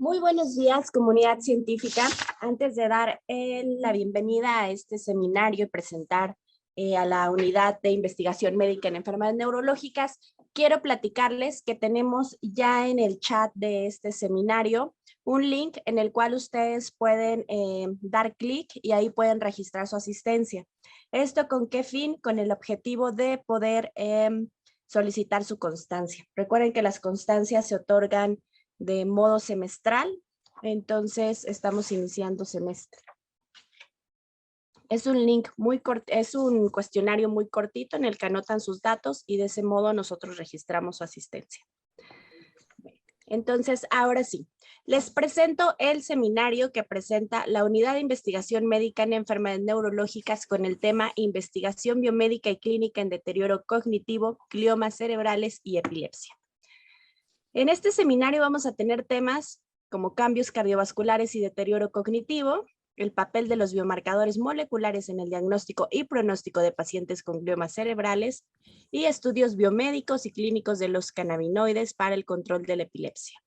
Muy buenos días, comunidad científica. Antes de dar la bienvenida a este seminario y presentar a la unidad de investigación médica en enfermedades neurológicas, quiero platicarles que tenemos ya en el chat de este seminario un link en el cual ustedes pueden dar clic y ahí pueden registrar su asistencia. ¿Esto con qué fin? Con el objetivo de poder solicitar su constancia. Recuerden que las constancias se otorgan de modo semestral, entonces estamos iniciando semestre. Es un link muy corto, es un cuestionario muy cortito en el que anotan sus datos y de ese modo nosotros registramos su asistencia. Entonces, ahora sí, les presento el seminario que presenta la Unidad de Investigación Médica en Enfermedades Neurológicas con el tema Investigación Biomédica y Clínica en Deterioro Cognitivo, Gliomas Cerebrales y Epilepsia. En este seminario vamos a tener temas como cambios cardiovasculares y deterioro cognitivo, el papel de los biomarcadores moleculares en el diagnóstico y pronóstico de pacientes con gliomas cerebrales y estudios biomédicos y clínicos de los cannabinoides para el control de la epilepsia.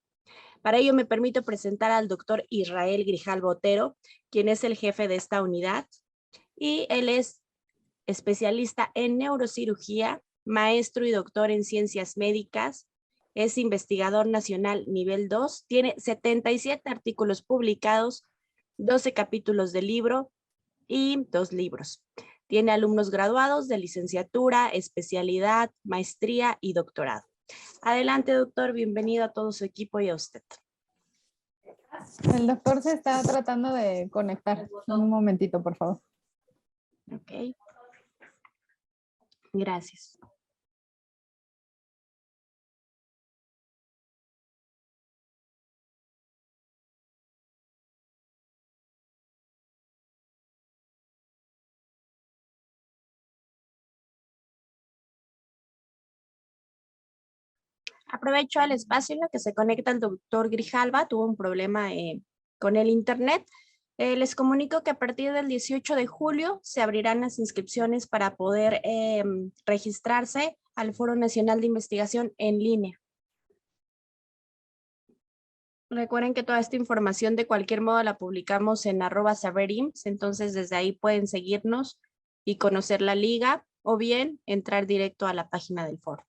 Para ello me permito presentar al doctor Israel Grijalva Otero, quien es el jefe de esta unidad, y él es especialista en neurocirugía, maestro y doctor en ciencias médicas, es investigador nacional nivel 2, tiene 77 artículos publicados, 12 capítulos de libro y 2 libros. Tiene alumnos graduados de licenciatura, especialidad, maestría y doctorado. Adelante, doctor, bienvenido a todo su equipo y a usted. El doctor se está tratando de conectar. Un momentito, por favor. Ok. Gracias. Aprovecho el espacio en el que se conecta el doctor Grijalva, tuvo un problema con el internet. Les comunico que a partir del 18 de julio se abrirán las inscripciones para poder registrarse al Foro Nacional de Investigación en línea. Recuerden que toda esta información de cualquier modo la publicamos en @saberims, entonces desde ahí pueden seguirnos y conocer la liga o bien entrar directo a la página del foro.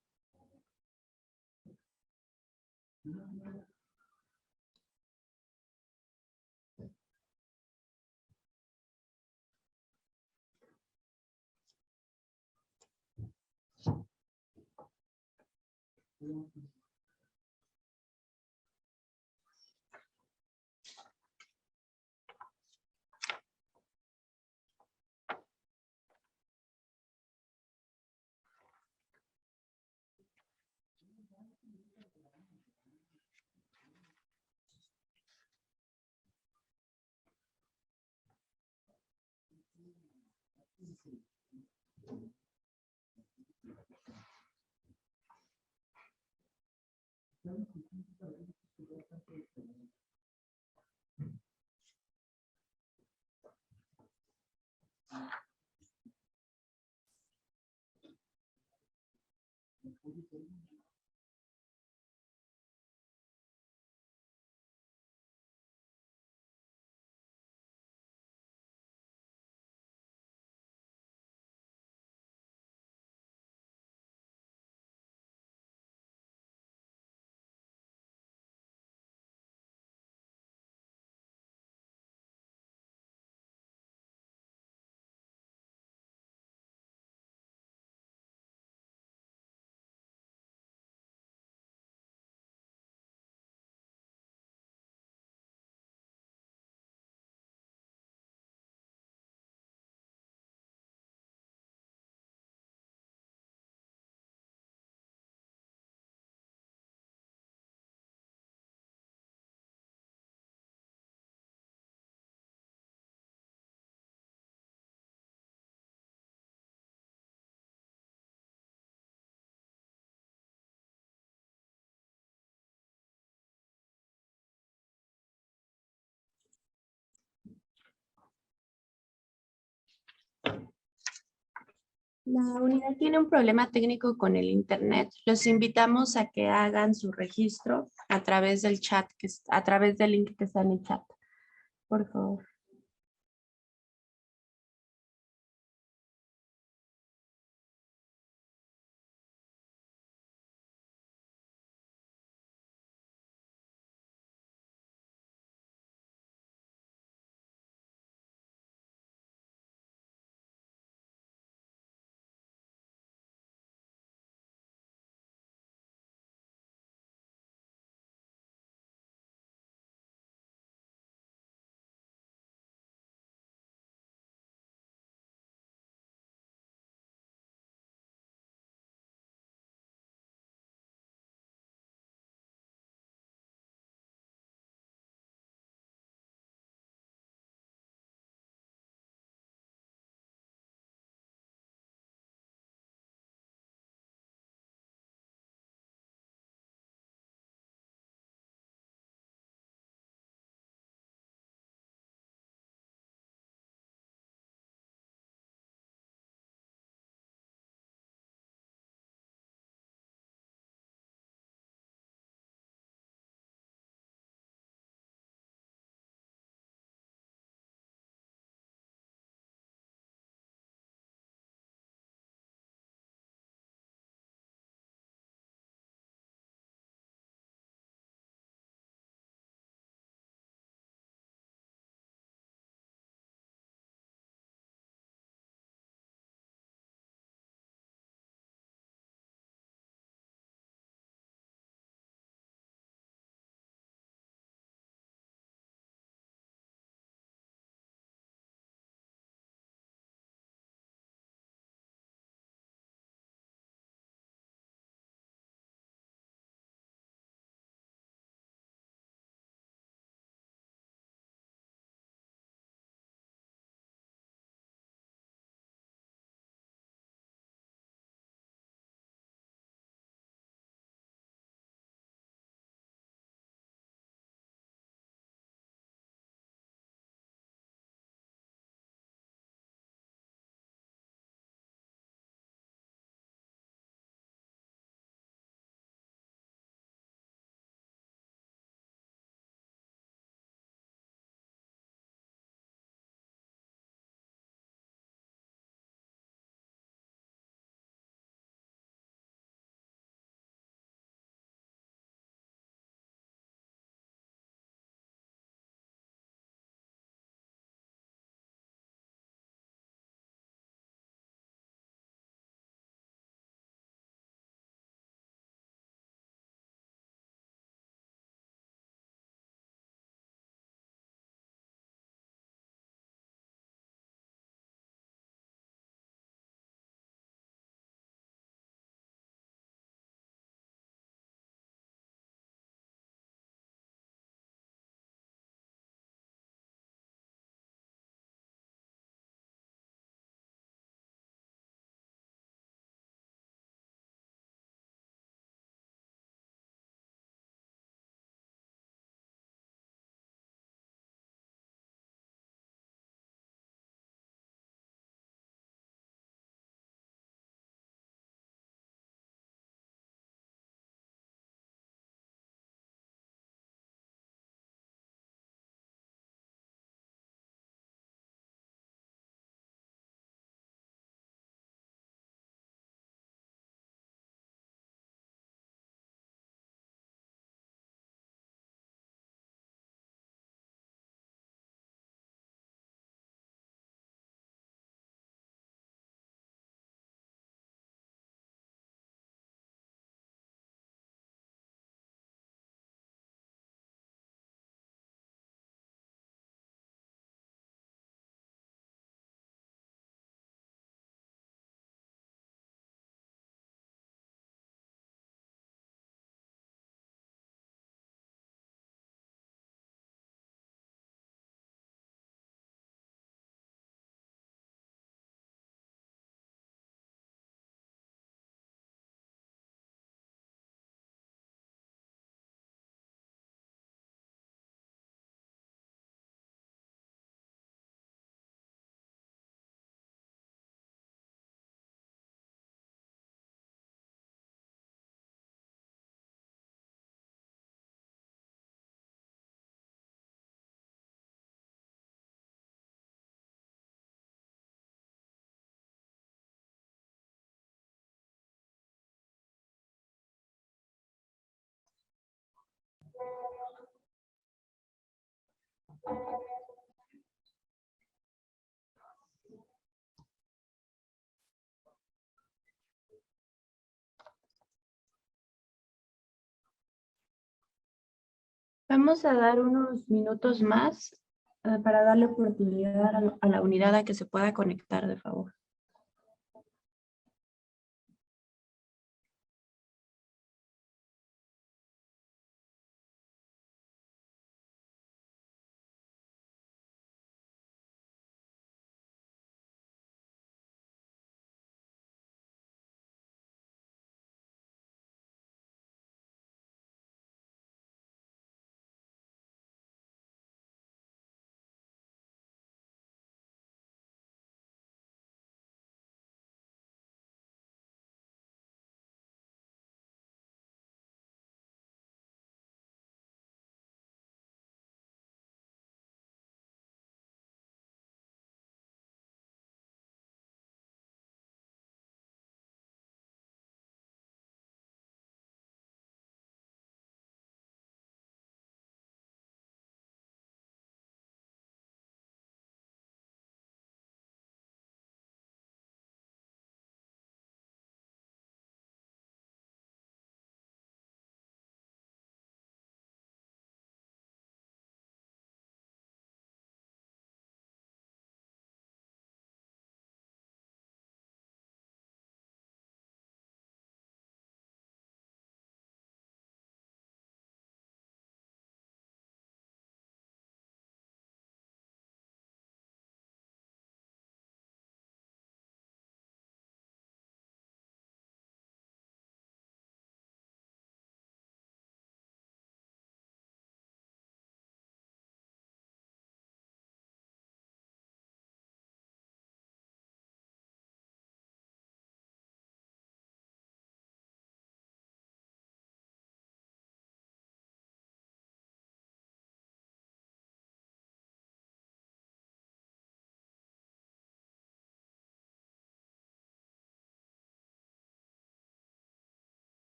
La unidad tiene un problema técnico con el internet. Los invitamos a que hagan su registro a través del chat, a través del link que está en el chat. Por favor. Vamos a dar unos minutos más para darle oportunidad a la unidad a que se pueda conectar, de favor.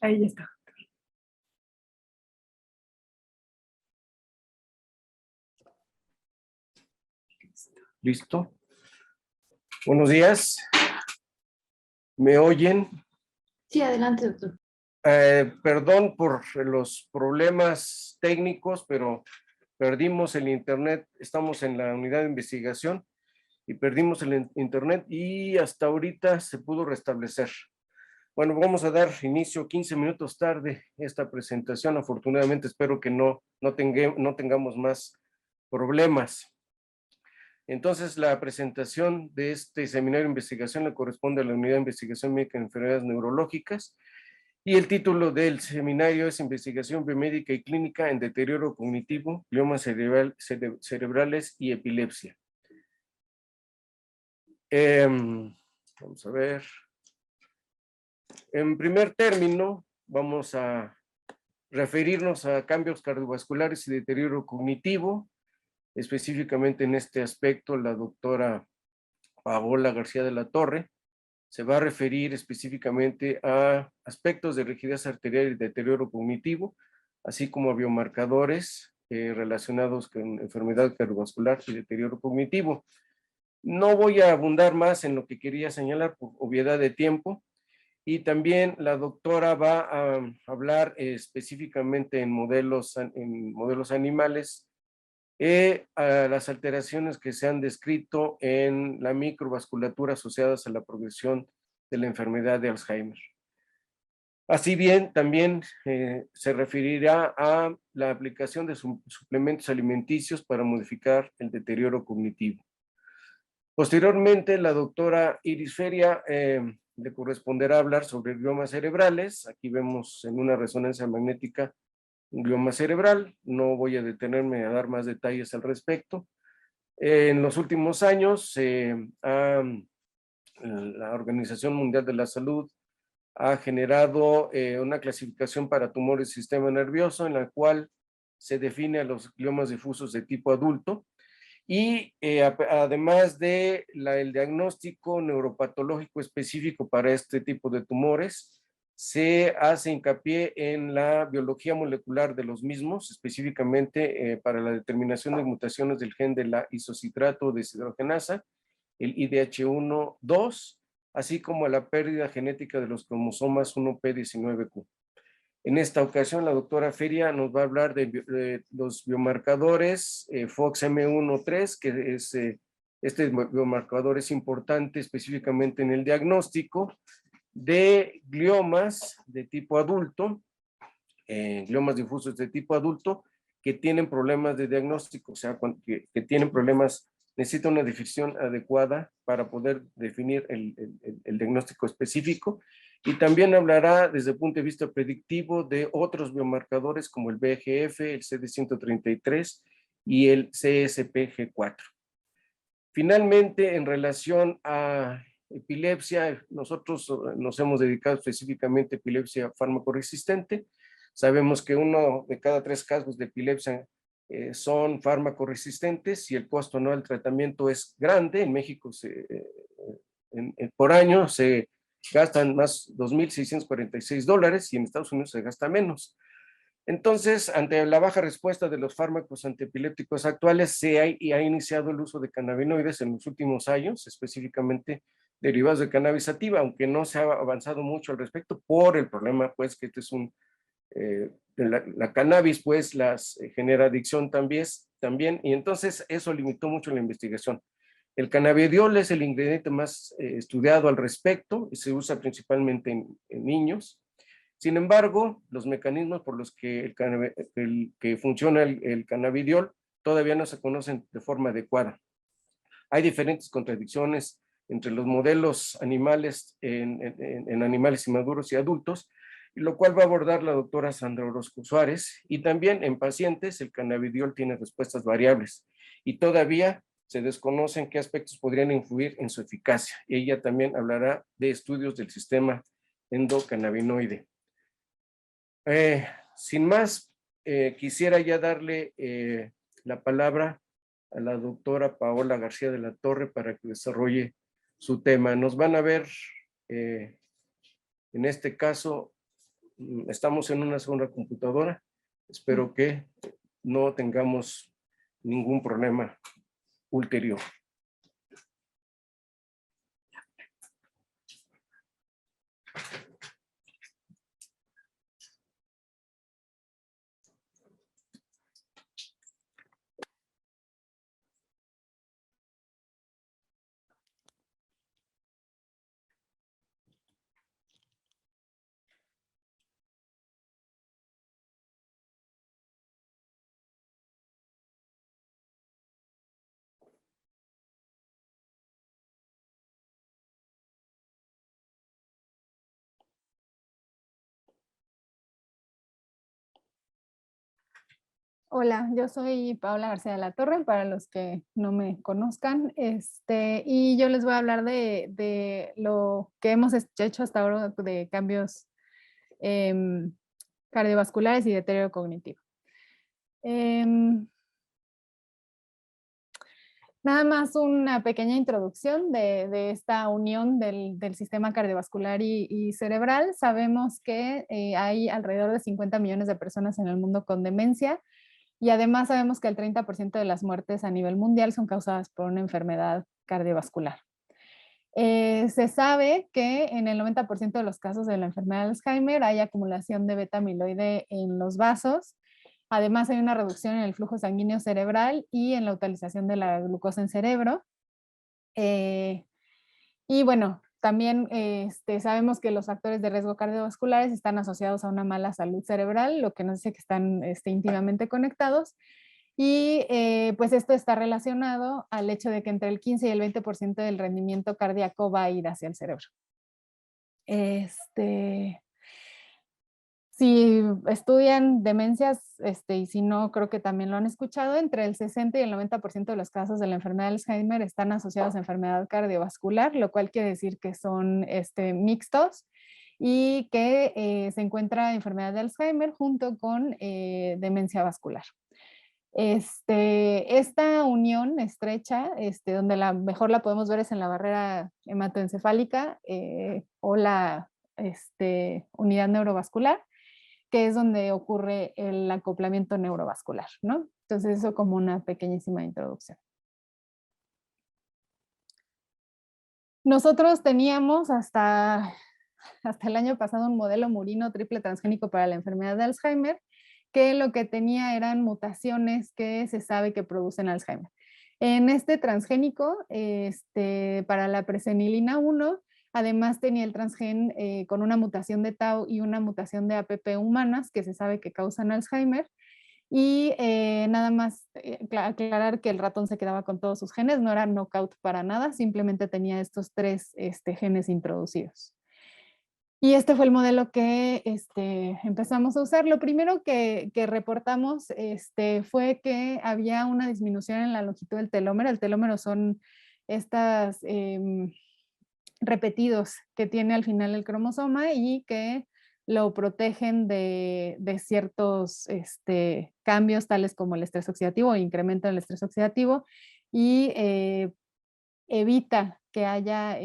Ahí ya está. ¿Listo? Buenos días. ¿Me oyen? Sí, adelante, doctor. Perdón por los problemas técnicos, pero perdimos el internet. Estamos en la unidad de investigación y perdimos el internet y hasta ahorita se pudo restablecer. Bueno, vamos a dar inicio 15 minutos tarde a esta presentación. Afortunadamente espero que no tengamos más problemas. Entonces, la presentación de este seminario de investigación le corresponde a la Unidad de Investigación Médica en Enfermedades Neurológicas, y el título del seminario es Investigación Biomédica y Clínica en Deterioro Cognitivo, Gliomas Cerebrales y Epilepsia. Vamos a ver. En primer término, vamos a referirnos a cambios cardiovasculares y deterioro cognitivo. Específicamente en este aspecto, la doctora Paola García de la Torre se va a referir específicamente a aspectos de rigidez arterial y deterioro cognitivo, así como a biomarcadores relacionados con enfermedad cardiovascular y deterioro cognitivo. No voy a abundar más en lo que quería señalar por obviedad de tiempo, y también la doctora va a hablar específicamente en modelos animales, a las alteraciones que se han descrito en la microvasculatura asociadas a la progresión de la enfermedad de Alzheimer. Así bien, también se referirá a la aplicación de suplementos alimenticios para modificar el deterioro cognitivo. Posteriormente, la doctora Iris Feria le corresponderá hablar sobre gliomas cerebrales. Aquí vemos en una resonancia magnética un glioma cerebral. No voy a detenerme a dar más detalles al respecto. En los últimos años, la Organización Mundial de la Salud ha generado una clasificación para tumores del sistema nervioso en la cual se define a los gliomas difusos de tipo adulto, y además de el diagnóstico neuropatológico específico para este tipo de tumores, se hace hincapié en la biología molecular de los mismos, específicamente para la determinación de mutaciones del gen de la isocitrato deshidrogenasa, el IDH1-2, así como la pérdida genética de los cromosomas 1p19q. En esta ocasión, la doctora Feria nos va a hablar de los biomarcadores FOXM1-3, que es, este biomarcador es importante específicamente en el diagnóstico de gliomas de tipo adulto, gliomas difusos de tipo adulto, que tienen problemas de diagnóstico, o sea, que tienen problemas, necesita una definición adecuada para poder definir el diagnóstico específico. Y también hablará desde el punto de vista predictivo de otros biomarcadores como el VEGF, el CD133 y el CSPG4. Finalmente, en relación a epilepsia, nosotros nos hemos dedicado específicamente a epilepsia fármaco-resistente. Sabemos que 1 de cada 3 casos de epilepsia son fármaco-resistentes y el costo anual del tratamiento es grande. En México por año se gastan más $2,646 y en Estados Unidos se gasta menos. Entonces, ante la baja respuesta de los fármacos antiepilépticos actuales, se ha iniciado el uso de cannabinoides en los últimos años, específicamente derivados de cannabis sativa, aunque no se ha avanzado mucho al respecto por el problema, pues, que este es la cannabis, pues, genera adicción también, y entonces eso limitó mucho la investigación. El cannabidiol es el ingrediente más estudiado al respecto y se usa principalmente en niños. Sin embargo, los mecanismos por los que funciona el cannabidiol todavía no se conocen de forma adecuada. Hay diferentes contradicciones entre los modelos animales en animales inmaduros y adultos, lo cual va a abordar la doctora Sandra Orozco Suárez, y también en pacientes el cannabidiol tiene respuestas variables y todavía se desconocen qué aspectos podrían influir en su eficacia. Ella también hablará de estudios del sistema endocannabinoide. Sin más, quisiera ya darle la palabra a la doctora Paola García de la Torre para que desarrolle su tema. Nos van a ver, en este caso, estamos en una sola computadora. Espero que no tengamos ningún problema ulterior. Hola, yo soy Paola García de la Torre, para los que no me conozcan, y yo les voy a hablar de lo que hemos hecho hasta ahora de cambios em, cardiovasculares y deterioro cognitivo. Em, Nada más una pequeña introducción de esta unión del sistema cardiovascular y cerebral. Sabemos que hay alrededor de 50 millones de personas en el mundo con demencia. Y además sabemos que el 30% de las muertes a nivel mundial son causadas por una enfermedad cardiovascular. Se sabe que en el 90% de los casos de la enfermedad de Alzheimer hay acumulación de beta amiloide en los vasos. Además hay una reducción en el flujo sanguíneo cerebral y en la utilización de la glucosa en cerebro. Eh, y bueno, también sabemos que los factores de riesgo cardiovasculares están asociados a una mala salud cerebral, lo que nos dice que están íntimamente conectados. Y pues esto está relacionado al hecho de que entre el 15 y el 20% del rendimiento cardíaco va a ir hacia el cerebro. Si estudian demencias, y si no, creo que también lo han escuchado, entre el 60 y el 90% de los casos de la enfermedad de Alzheimer están asociados a enfermedad cardiovascular, lo cual quiere decir que son mixtos y que se encuentra enfermedad de Alzheimer junto con demencia vascular. Esta unión estrecha, donde mejor la podemos ver es en la barrera hematoencefálica o la unidad neurovascular, que es donde ocurre el acoplamiento neurovascular, ¿no? Entonces eso como una pequeñísima introducción. Nosotros teníamos hasta el año pasado un modelo murino triple transgénico para la enfermedad de Alzheimer, que lo que tenía eran mutaciones que se sabe que producen Alzheimer. En este transgénico, para la presenilina 1, además tenía el transgen con una mutación de tau y una mutación de APP humanas que se sabe que causan Alzheimer. Y nada más aclarar que el ratón se quedaba con todos sus genes, no era knockout para nada, simplemente tenía estos 3 genes introducidos. Y este fue el modelo que empezamos a usar. Lo primero que reportamos fue que había una disminución en la longitud del telómero. El telómero son estas repetidos que tiene al final el cromosoma y que lo protegen de ciertos cambios tales como el estrés oxidativo o incremento del estrés oxidativo y evita que haya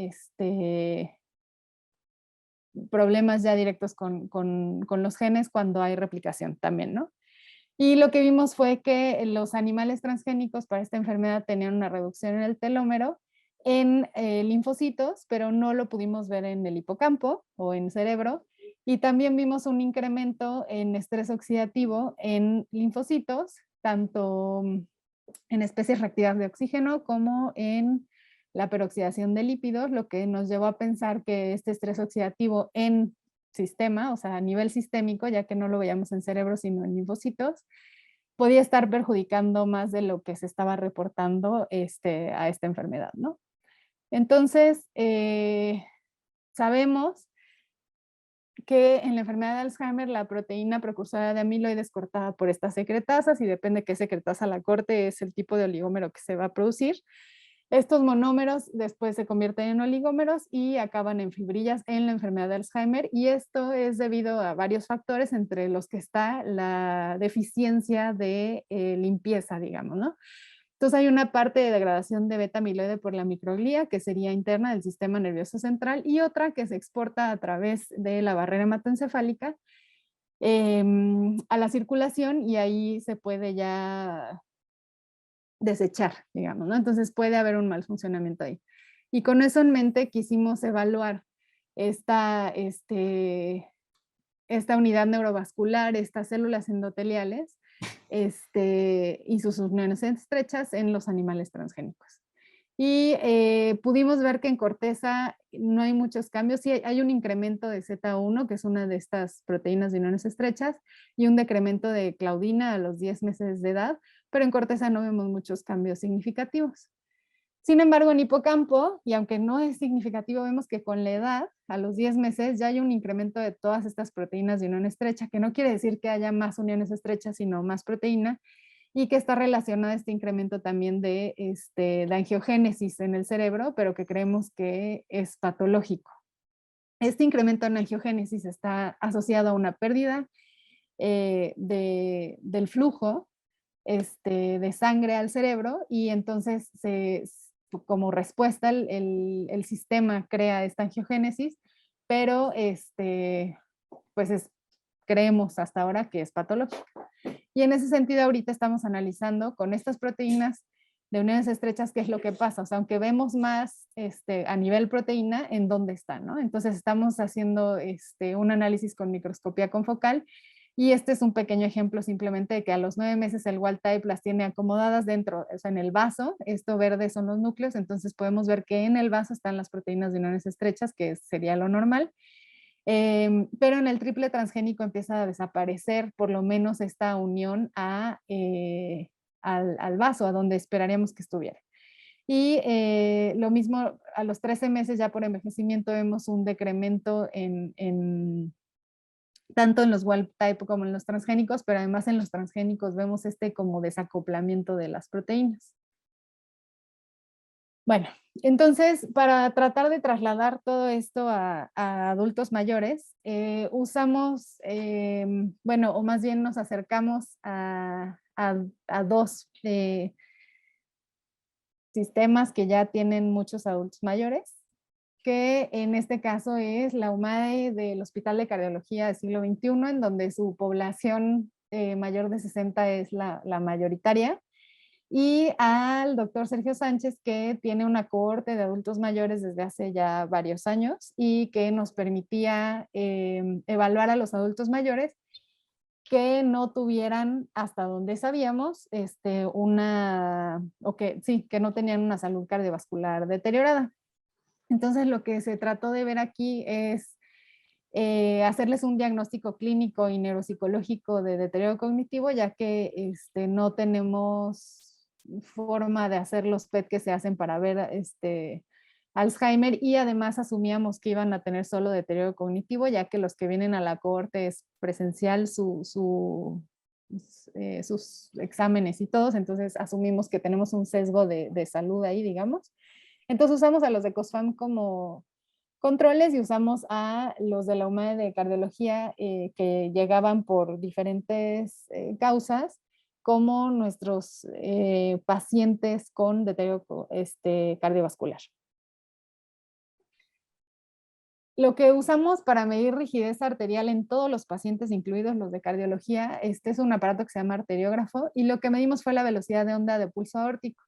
problemas ya directos con los genes cuando hay replicación también, ¿no? Y lo que vimos fue que los animales transgénicos para esta enfermedad tenían una reducción en el telómero en linfocitos, pero no lo pudimos ver en el hipocampo o en cerebro. Y también vimos un incremento en estrés oxidativo en linfocitos, tanto en especies reactivas de oxígeno como en la peroxidación de lípidos, lo que nos llevó a pensar que este estrés oxidativo en sistema, o sea, a nivel sistémico, ya que no lo veíamos en cerebro, sino en linfocitos, podía estar perjudicando más de lo que se estaba reportando a esta enfermedad, ¿no? Entonces, sabemos que en la enfermedad de Alzheimer la proteína precursora de amiloide es cortada por estas secretasas y depende qué secretasa la corte es el tipo de oligómero que se va a producir. Estos monómeros después se convierten en oligómeros y acaban en fibrillas en la enfermedad de Alzheimer, y esto es debido a varios factores, entre los que está la deficiencia de limpieza, digamos, ¿no? Entonces hay una parte de degradación de beta amiloide por la microglía, que sería interna del sistema nervioso central, y otra que se exporta a través de la barrera hematoencefálica a la circulación, y ahí se puede ya desechar, digamos, ¿no? Entonces puede haber un mal funcionamiento ahí. Y con eso en mente quisimos evaluar esta unidad neurovascular, estas células endoteliales y sus uniones estrechas en los animales transgénicos. Y pudimos ver que en corteza no hay muchos cambios. Sí hay un incremento de Z1, que es una de estas proteínas de uniones estrechas, y un decremento de claudina a los 10 meses de edad, pero en corteza no vemos muchos cambios significativos. Sin embargo, en hipocampo, y aunque no es significativo, vemos que con la edad, a los 10 meses, ya hay un incremento de todas estas proteínas de unión estrecha, que no quiere decir que haya más uniones estrechas, sino más proteína, y que está relacionado a este incremento también de angiogénesis en el cerebro, pero que creemos que es patológico. Este incremento en angiogénesis está asociado a una pérdida del flujo de sangre al cerebro, y entonces como respuesta el sistema crea esta angiogénesis, pero pues creemos hasta ahora que es patológico. Y en ese sentido ahorita estamos analizando con estas proteínas de uniones estrechas qué es lo que pasa, o sea, aunque vemos más a nivel proteína, en dónde está, ¿no? Entonces estamos haciendo un análisis con microscopía confocal, y este es un pequeño ejemplo simplemente de que a los 9 meses el wild type las tiene acomodadas dentro, o sea, en el vaso. Esto verde son los núcleos, entonces podemos ver que en el vaso están las proteínas de uniones estrechas, que sería lo normal. Pero en el triple transgénico empieza a desaparecer por lo menos esta unión al vaso, a donde esperaríamos que estuviera. Y lo mismo a los 13 meses, ya por envejecimiento, vemos un decremento tanto en los wild type como en los transgénicos, pero además en los transgénicos vemos como desacoplamiento de las proteínas. Bueno, entonces para tratar de trasladar todo esto a adultos mayores, usamos, bueno, o más bien nos acercamos a dos sistemas que ya tienen muchos adultos mayores, que en este caso es la UMADE del Hospital de Cardiología del Siglo XXI, en donde su población mayor de 60 es la mayoritaria, y al doctor Sergio Sánchez, que tiene una cohorte de adultos mayores desde hace ya varios años y que nos permitía evaluar a los adultos mayores que no tuvieran, hasta donde sabíamos, que no tenían una salud cardiovascular deteriorada. Entonces lo que se trató de ver aquí es hacerles un diagnóstico clínico y neuropsicológico de deterioro cognitivo, ya que no tenemos forma de hacer los PET que se hacen para ver Alzheimer, y además asumíamos que iban a tener solo deterioro cognitivo, ya que los que vienen a la cohorte es presencial sus exámenes y todos, entonces asumimos que tenemos un sesgo de salud ahí, digamos. Entonces usamos a los de COSFAM como controles y usamos a los de la UMADE de cardiología que llegaban por diferentes causas, como nuestros pacientes con deterioro cardiovascular. Lo que usamos para medir rigidez arterial en todos los pacientes, incluidos los de cardiología, es un aparato que se llama arteriógrafo, y lo que medimos fue la velocidad de onda de pulso aórtico.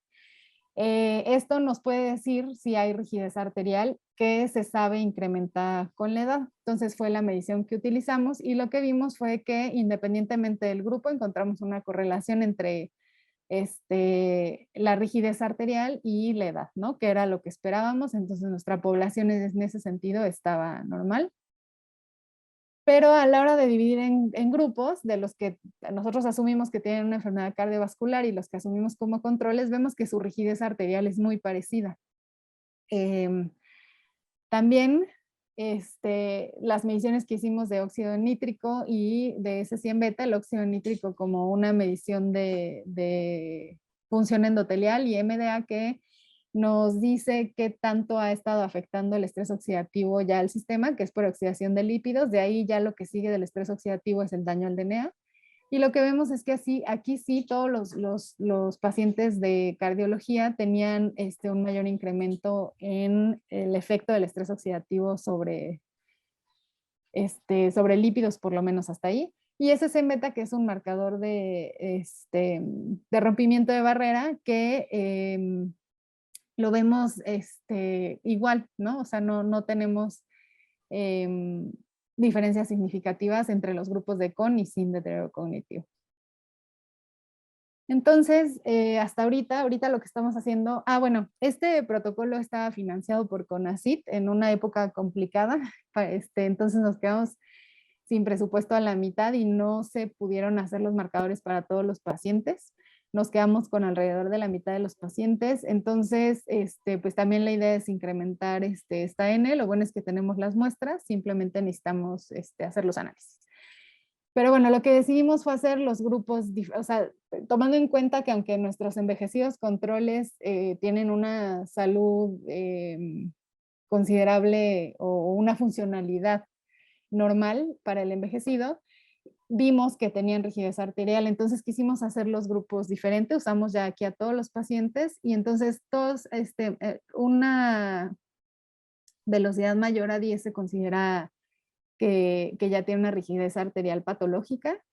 Esto nos puede decir si hay rigidez arterial, que se sabe incrementa con la edad. Entonces fue la medición que utilizamos, y lo que vimos fue que independientemente del grupo encontramos una correlación entre la rigidez arterial y la edad, ¿no? Que era lo que esperábamos. Entonces nuestra población en ese sentido estaba normal. Pero a la hora de dividir en grupos, de los que nosotros asumimos que tienen una enfermedad cardiovascular y los que asumimos como controles, vemos que su rigidez arterial es muy parecida. También las mediciones que hicimos de óxido nítrico y de S100 beta, el óxido nítrico como una medición de función endotelial, y MDA, que nos dice qué tanto ha estado afectando el estrés oxidativo ya al sistema, que es por oxidación de lípidos. De ahí ya lo que sigue del estrés oxidativo es el daño al DNA. Y lo que vemos es que aquí sí todos los pacientes de cardiología tenían un mayor incremento en el efecto del estrés oxidativo sobre lípidos, por lo menos hasta ahí. Y ese S-beta, que es un marcador de rompimiento de barrera, que lo vemos igual, ¿no? O sea, no tenemos diferencias significativas entre los grupos de con y sin deterioro cognitivo. Entonces, hasta ahorita lo que estamos haciendo, bueno, este protocolo estaba financiado por CONACYT en una época complicada, entonces nos quedamos sin presupuesto a la mitad y no se pudieron hacer los marcadores para todos los pacientes. nos quedamos con alrededor de la mitad de los pacientes. Entonces, pues también la idea es incrementar esta N. Lo bueno es que tenemos las muestras, simplemente necesitamos hacer los análisis. Pero bueno, lo que decidimos fue hacer los grupos, o sea, tomando en cuenta que aunque nuestros envejecidos controles tienen una salud considerable o una funcionalidad normal para el envejecido, vimos que tenían rigidez arterial, entonces quisimos hacer los grupos diferentes, usamos ya aquí a todos los pacientes y entonces todos, una velocidad mayor a 10 se considera que ya tiene una rigidez arterial patológica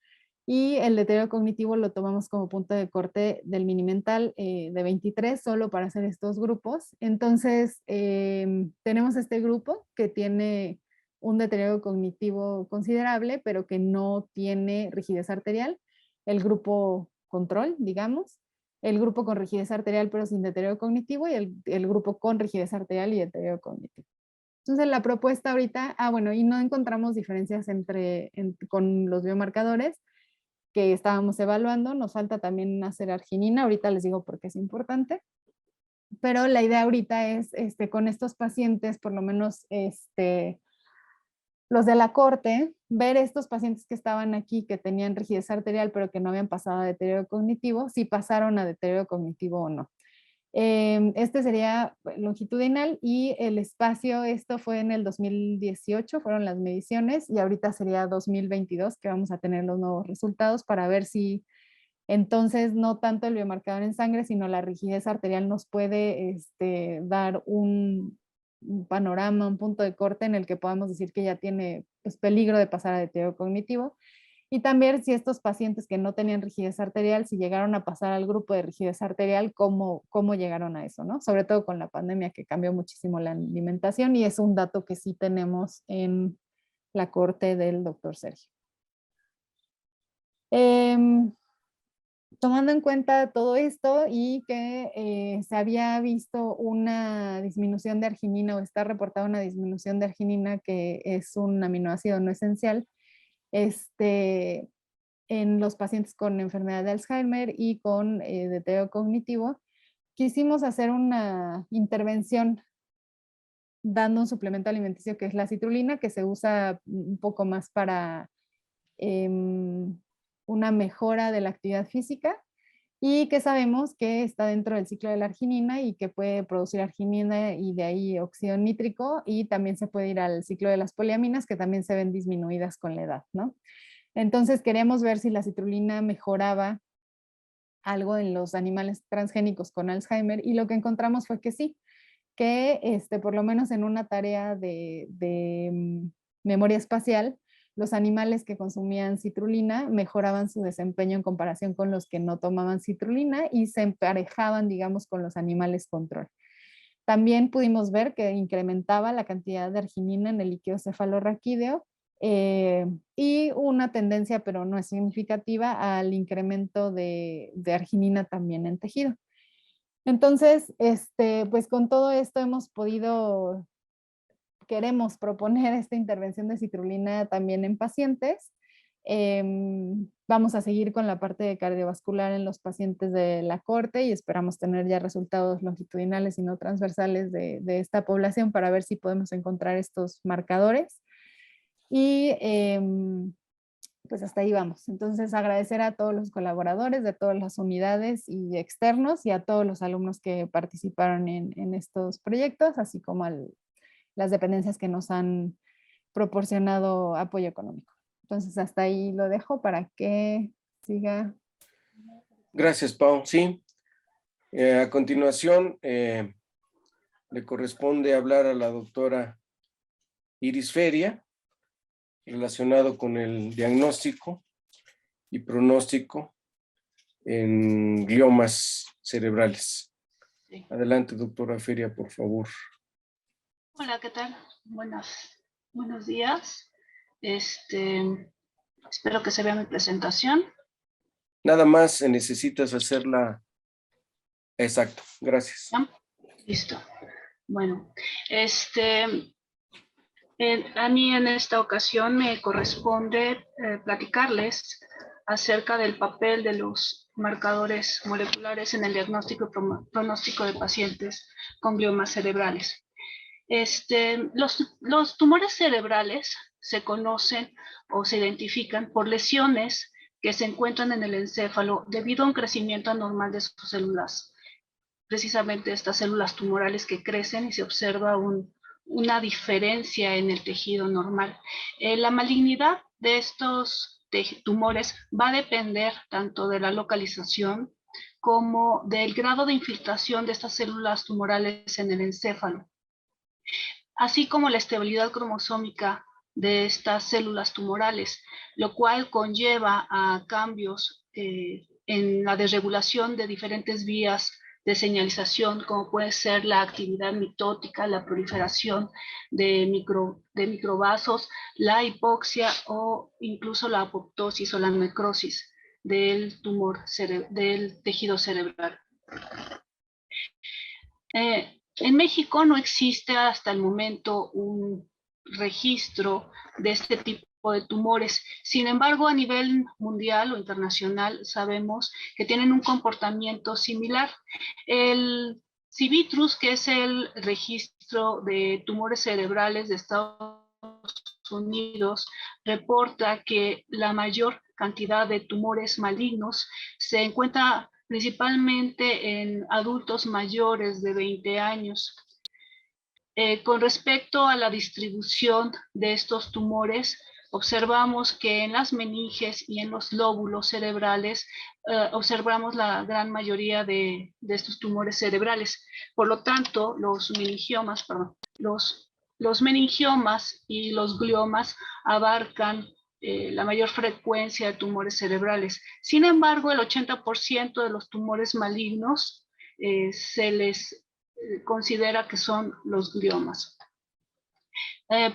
y el deterioro cognitivo lo tomamos como punto de corte del minimental de 23 solo para hacer estos grupos. Entonces tenemos este grupo que tiene un deterioro cognitivo considerable, pero que no tiene rigidez arterial. El grupo control, digamos. El grupo con rigidez arterial, pero sin deterioro cognitivo. Y el grupo con rigidez arterial y deterioro cognitivo. Entonces la propuesta ahorita, bueno, y no encontramos diferencias con los biomarcadores que estábamos evaluando. Nos falta también hacer arginina. Ahorita les digo por qué es importante. Pero la idea ahorita es, con estos pacientes, por lo menos, los de la corte, ver estos pacientes que estaban aquí, que tenían rigidez arterial, pero que no habían pasado a deterioro cognitivo, si pasaron a deterioro cognitivo o no. Este sería longitudinal y el espacio, esto fue en el 2018, fueron las mediciones, y ahorita sería 2022 que vamos a tener los nuevos resultados para ver si entonces no tanto el biomarcador en sangre, sino la rigidez arterial nos puede dar un panorama, un punto de corte en el que podamos decir que ya tiene pues, peligro de pasar a deterioro cognitivo. Y también si estos pacientes que no tenían rigidez arterial, si llegaron a pasar al grupo de rigidez arterial, cómo llegaron a eso, ¿no? Sobre todo con la pandemia que cambió muchísimo la alimentación y es un dato que sí tenemos en la corte del doctor Sergio. Tomando en cuenta todo esto y que se había visto una disminución de arginina o está reportada una disminución de arginina, que es un aminoácido no esencial, en los pacientes con enfermedad de Alzheimer y con deterioro cognitivo, quisimos hacer una intervención dando un suplemento alimenticio que es la citrulina, que se usa un poco más para una mejora de la actividad física y que sabemos que está dentro del ciclo de la arginina y que puede producir arginina y de ahí óxido nítrico, y también se puede ir al ciclo de las poliaminas que también se ven disminuidas con la edad, ¿no? Entonces queríamos ver si la citrulina mejoraba algo en los animales transgénicos con Alzheimer y lo que encontramos fue que sí, que por lo menos en una tarea de memoria espacial, los animales que consumían citrulina mejoraban su desempeño en comparación con los que no tomaban citrulina y se emparejaban, digamos, con los animales control. También pudimos ver que incrementaba la cantidad de arginina en el líquido cefalorraquídeo y una tendencia, pero no es significativa, al incremento de arginina también en tejido. Entonces, pues con todo esto queremos proponer esta intervención de citrulina también en pacientes. Vamos a seguir con la parte de cardiovascular en los pacientes de la corte y esperamos tener ya resultados longitudinales y no transversales de esta población para ver si podemos encontrar estos marcadores. Y pues hasta ahí vamos. Entonces agradecer a todos los colaboradores de todas las unidades y externos y a todos los alumnos que participaron en estos proyectos, así como a las dependencias que nos han proporcionado apoyo económico. Entonces hasta ahí lo dejo para que siga. Gracias, Pau. Sí, a continuación le corresponde hablar a la doctora Iris Feria, relacionado con el diagnóstico y pronóstico en gliomas cerebrales. Sí. Adelante, doctora Feria, por favor. Hola, ¿qué tal? Buenos días. Espero que se vea mi presentación. Nada más necesitas hacerla. Exacto, gracias. ¿Ya? Listo. Bueno, a mí en esta ocasión me corresponde platicarles acerca del papel de los marcadores moleculares en el diagnóstico y pronóstico de pacientes con gliomas cerebrales. Los tumores cerebrales se conocen o se identifican por lesiones que se encuentran en el encéfalo debido a un crecimiento anormal de sus células. Precisamente estas células tumorales que crecen y se observa una diferencia en el tejido normal. La malignidad de estos tumores va a depender tanto de la localización como del grado de infiltración de estas células tumorales en el encéfalo, así como la estabilidad cromosómica de estas células tumorales, lo cual conlleva a cambios en la desregulación de diferentes vías de señalización, como puede ser la actividad mitótica, la proliferación de microvasos, la hipoxia o incluso la apoptosis o la necrosis del del tejido cerebral. En México no existe hasta el momento un registro de este tipo de tumores. Sin embargo, a nivel mundial o internacional sabemos que tienen un comportamiento similar. El CIVITRUS, que es el registro de tumores cerebrales de Estados Unidos, reporta que la mayor cantidad de tumores malignos se encuentra principalmente en adultos mayores de 20 años. Con respecto a la distribución de estos tumores, observamos que en las meninges y en los lóbulos cerebrales observamos la gran mayoría de estos tumores cerebrales. Por lo tanto, los meningiomas y los gliomas abarcan la mayor frecuencia de tumores cerebrales. Sin embargo, el 80% de los tumores malignos se les considera que son los gliomas.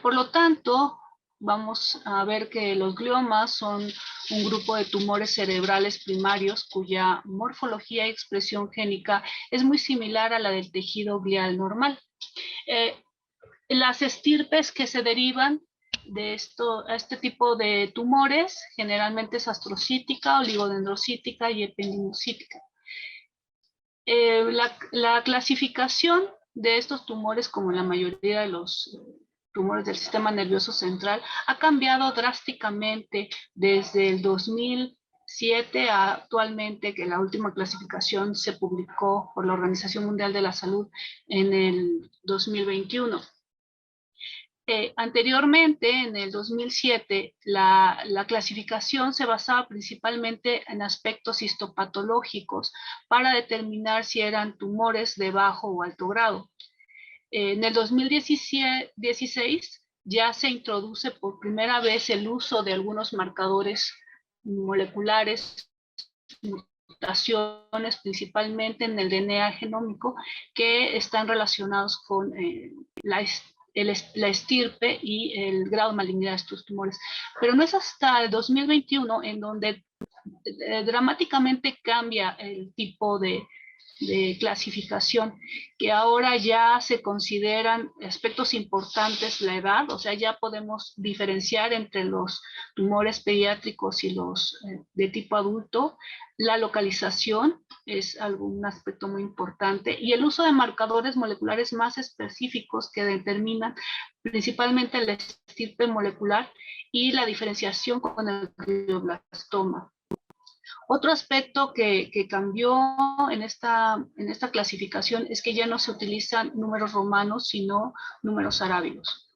Por lo tanto, vamos a ver que los gliomas son un grupo de tumores cerebrales primarios cuya morfología y expresión génica es muy similar a la del tejido glial normal. Las estirpes que se derivan de este tipo de tumores generalmente es astrocítica, oligodendrocítica y ependimocítica. La clasificación de estos tumores, como la mayoría de los tumores del sistema nervioso central, ha cambiado drásticamente desde el 2007 a actualmente, que la última clasificación se publicó por la Organización Mundial de la Salud en el 2021. Anteriormente, en el 2007, la clasificación se basaba principalmente en aspectos histopatológicos para determinar si eran tumores de bajo o alto grado. En el 2016 ya se introduce por primera vez el uso de algunos marcadores moleculares, mutaciones principalmente en el DNA genómico, que están relacionados con la estirpe y el grado de malignidad de estos tumores. Pero no es hasta el 2021 en donde dramáticamente cambia el tipo de clasificación, que ahora ya se consideran aspectos importantes la edad, o sea, ya podemos diferenciar entre los tumores pediátricos y los de tipo adulto. La localización es un aspecto muy importante y el uso de marcadores moleculares más específicos que determinan principalmente la estirpe molecular y la diferenciación con el glioblastoma. Otro aspecto que cambió en esta clasificación es que ya no se utilizan números romanos, sino números arábigos.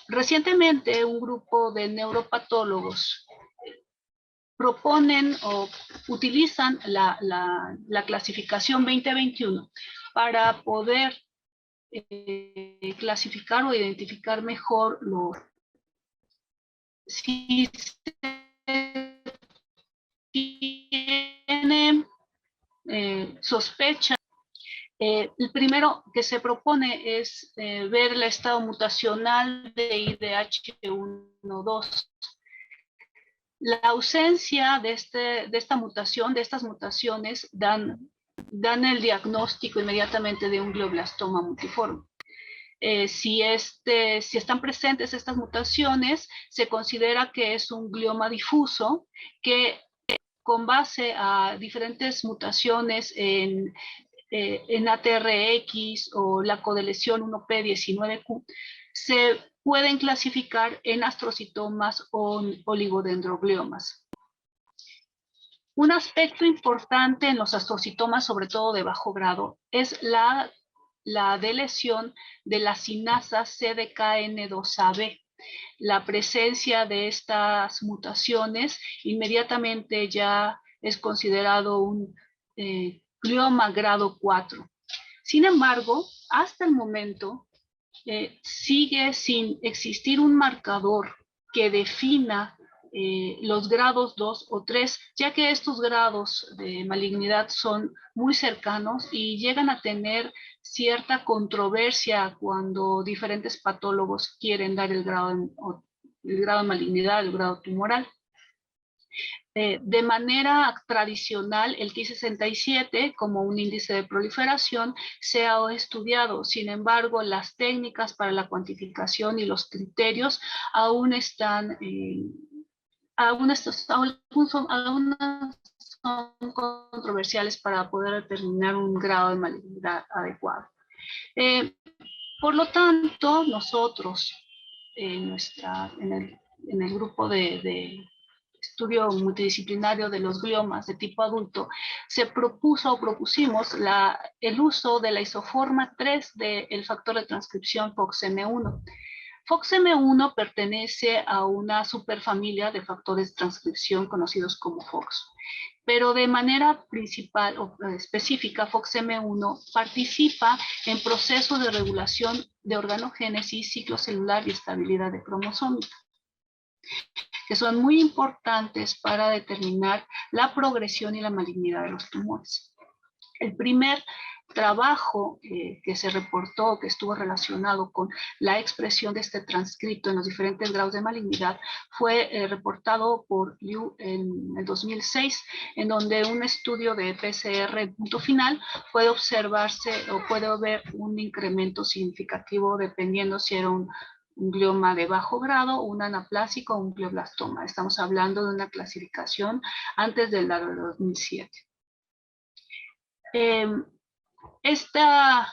Recientemente, un grupo de neuropatólogos proponen o utilizan la clasificación 2021 para poder clasificar o identificar mejor si tiene sospecha. El primero que se propone es ver el estado mutacional de IDH1-2. La ausencia de esta mutación, de estas mutaciones, dan el diagnóstico inmediatamente de un glioblastoma multiforme. Si están presentes estas mutaciones, se considera que es un glioma difuso que con base a diferentes mutaciones en ATRX o la codeleción 1P19Q, se pueden clasificar en astrocitomas o oligodendrogliomas. Un aspecto importante en los astrocitomas, sobre todo de bajo grado, es la delesión de la sinasa CDKN2AB. La presencia de estas mutaciones inmediatamente ya es considerado un glioma grado 4. Sin embargo, hasta el momento sigue sin existir un marcador que defina los grados 2 o 3, ya que estos grados de malignidad son muy cercanos y llegan a tener cierta controversia cuando diferentes patólogos quieren dar el grado de malignidad, el grado tumoral. De manera tradicional, el Ki-67 como un índice de proliferación se ha estudiado. Sin embargo, las técnicas para la cuantificación y los criterios aún están, son controversiales para poder determinar un grado de malignidad adecuado. Por lo tanto, nosotros en el grupo de estudio multidisciplinario de los gliomas de tipo adulto, propusimos el uso de la isoforma 3 del factor de transcripción FOXM1. FOXM1 pertenece a una superfamilia de factores de transcripción conocidos como FOX. Pero de manera principal o específica, FOXM1 participa en procesos de regulación de organogénesis, ciclo celular y estabilidad de cromosómica, que son muy importantes para determinar la progresión y la malignidad de los tumores. El primer trabajo que se reportó, que estuvo relacionado con la expresión de este transcripto en los diferentes grados de malignidad, fue reportado por Liu en el 2006, en donde un estudio de PCR punto final puede observarse o puede haber un incremento significativo dependiendo si era un glioma de bajo grado, un anaplásico o un glioblastoma. Estamos hablando de una clasificación antes del año 2007. Esta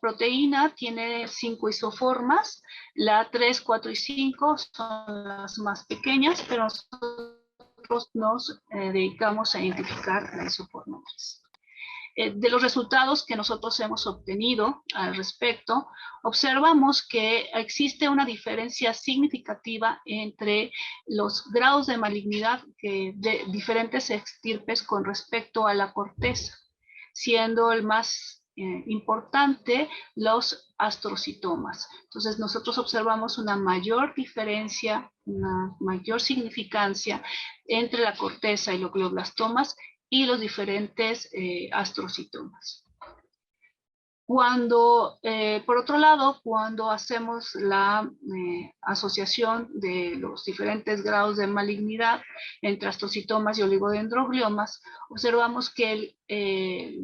proteína tiene 5 isoformas, la 3, 4 y 5 son las más pequeñas, pero nosotros nos dedicamos a identificar la isoforma 3. De los resultados que nosotros hemos obtenido al respecto, observamos que existe una diferencia significativa entre los grados de malignidad de diferentes estirpes con respecto a la corteza, siendo el más importante los astrocitomas. Entonces nosotros observamos una mayor diferencia, una mayor significancia entre la corteza y los glioblastomas y los diferentes astrocitomas. Por otro lado, cuando hacemos la asociación de los diferentes grados de malignidad entre astrocitomas y oligodendrogliomas, observamos que el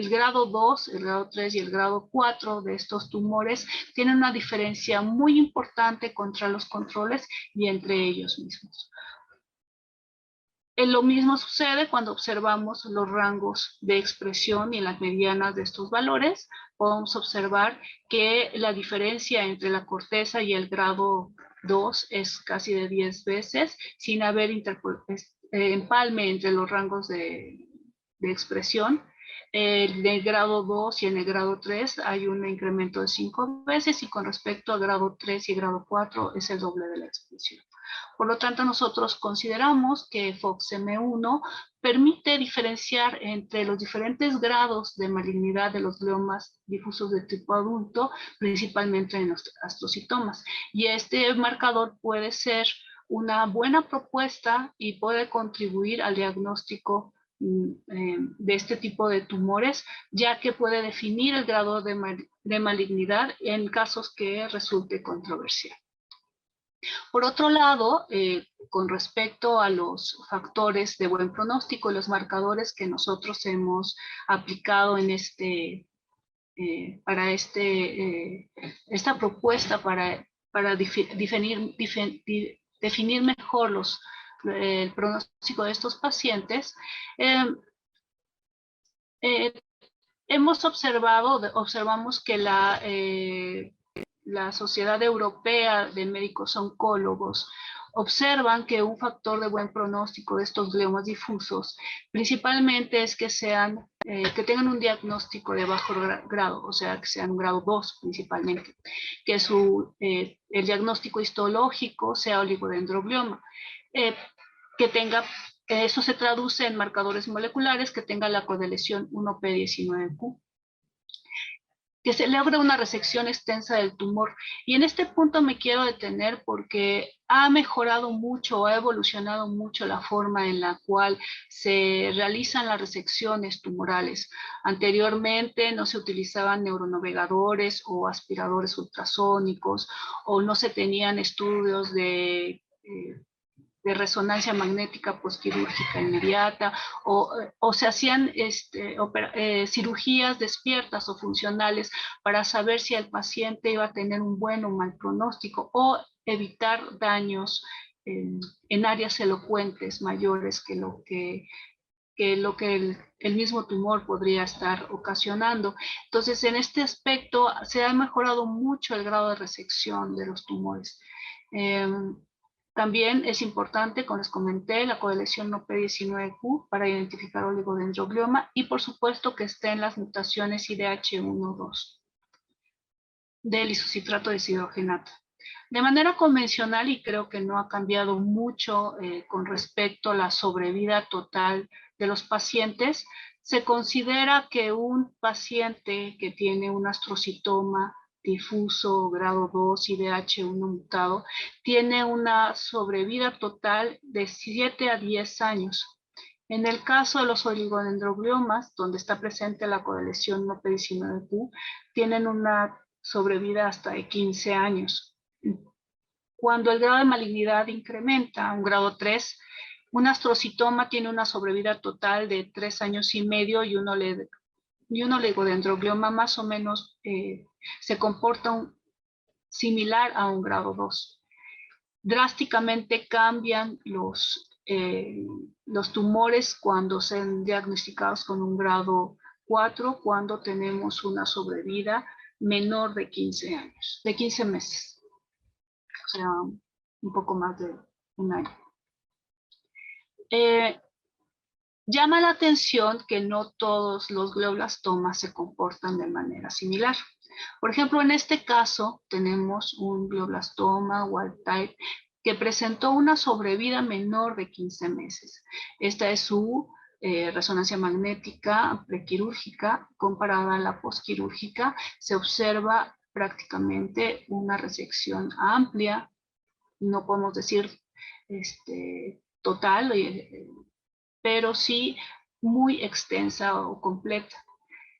grado 2, el grado 3 y el grado 4 de estos tumores tienen una diferencia muy importante contra los controles y entre ellos mismos. Lo mismo sucede cuando observamos los rangos de expresión y las medianas de estos valores. Podemos observar que la diferencia entre la corteza y el grado 2 es casi de 10 veces, sin haber empalme entre los rangos de expresión. En el grado 2 y en el grado 3 hay un incremento de 5 veces, y con respecto al grado 3 y grado 4 es el doble de la expresión. Por lo tanto, nosotros consideramos que FOXM1 permite diferenciar entre los diferentes grados de malignidad de los gliomas difusos de tipo adulto, principalmente en los astrocitomas. Y este marcador puede ser una buena propuesta y puede contribuir al diagnóstico de este tipo de tumores, ya que puede definir el grado de malignidad en casos que resulte controversial. Por otro lado, con respecto a los factores de buen pronóstico y los marcadores que nosotros hemos aplicado en este esta propuesta para definir mejor el pronóstico de estos pacientes. Observamos que la Sociedad Europea de Médicos Oncólogos observan que un factor de buen pronóstico de estos gliomas difusos principalmente es que tengan un diagnóstico de bajo grado, o sea, que sean un grado 2 principalmente, que el diagnóstico histológico sea oligodendroglioma, eso se traduce en marcadores moleculares que tenga la codeleción 1p19q, que se logra una resección extensa del tumor. Y en este punto me quiero detener porque ha mejorado mucho o ha evolucionado mucho la forma en la cual se realizan las resecciones tumorales. Anteriormente no se utilizaban neuronavegadores o aspiradores ultrasónicos, o no se tenían estudios de resonancia magnética postquirúrgica inmediata, o se hacían cirugías despiertas o funcionales para saber si el paciente iba a tener un buen o mal pronóstico, o evitar daños en áreas elocuentes mayores que lo que el mismo tumor podría estar ocasionando. Entonces, en este aspecto se ha mejorado mucho el grado de resección de los tumores. También es importante, como les comenté, la codeleción P19Q para identificar oligodendroglioma, y por supuesto que estén las mutaciones IDH1-2 del isocitrato de deshidrogenato. De manera convencional, y creo que no ha cambiado mucho con respecto a la sobrevida total de los pacientes, se considera que un paciente que tiene un astrocitoma difuso grado 2 IDH1 mutado tiene una sobrevida total de 7 a 10 años. En el caso de los oligodendrogliomas, donde está presente la codeleción P19Q, tienen una sobrevida hasta de 15 años. Cuando el grado de malignidad incrementa a un grado 3, un astrocitoma tiene una sobrevida total de 3 años y medio, y un oligodendroglioma más o menos se comporta similar a un grado 2. Drásticamente cambian los tumores cuando sean diagnosticados con un grado 4, cuando tenemos una sobrevida menor de 15 años, de 15 meses. O sea, un poco más de un año. Llama la atención que no todos los glioblastomas se comportan de manera similar. Por ejemplo, en este caso tenemos un glioblastoma wild type que presentó una sobrevida menor de 15 meses. Esta es su resonancia magnética prequirúrgica comparada a la postquirúrgica. Se observa prácticamente una resección amplia, no podemos decir total, pero sí muy extensa o completa.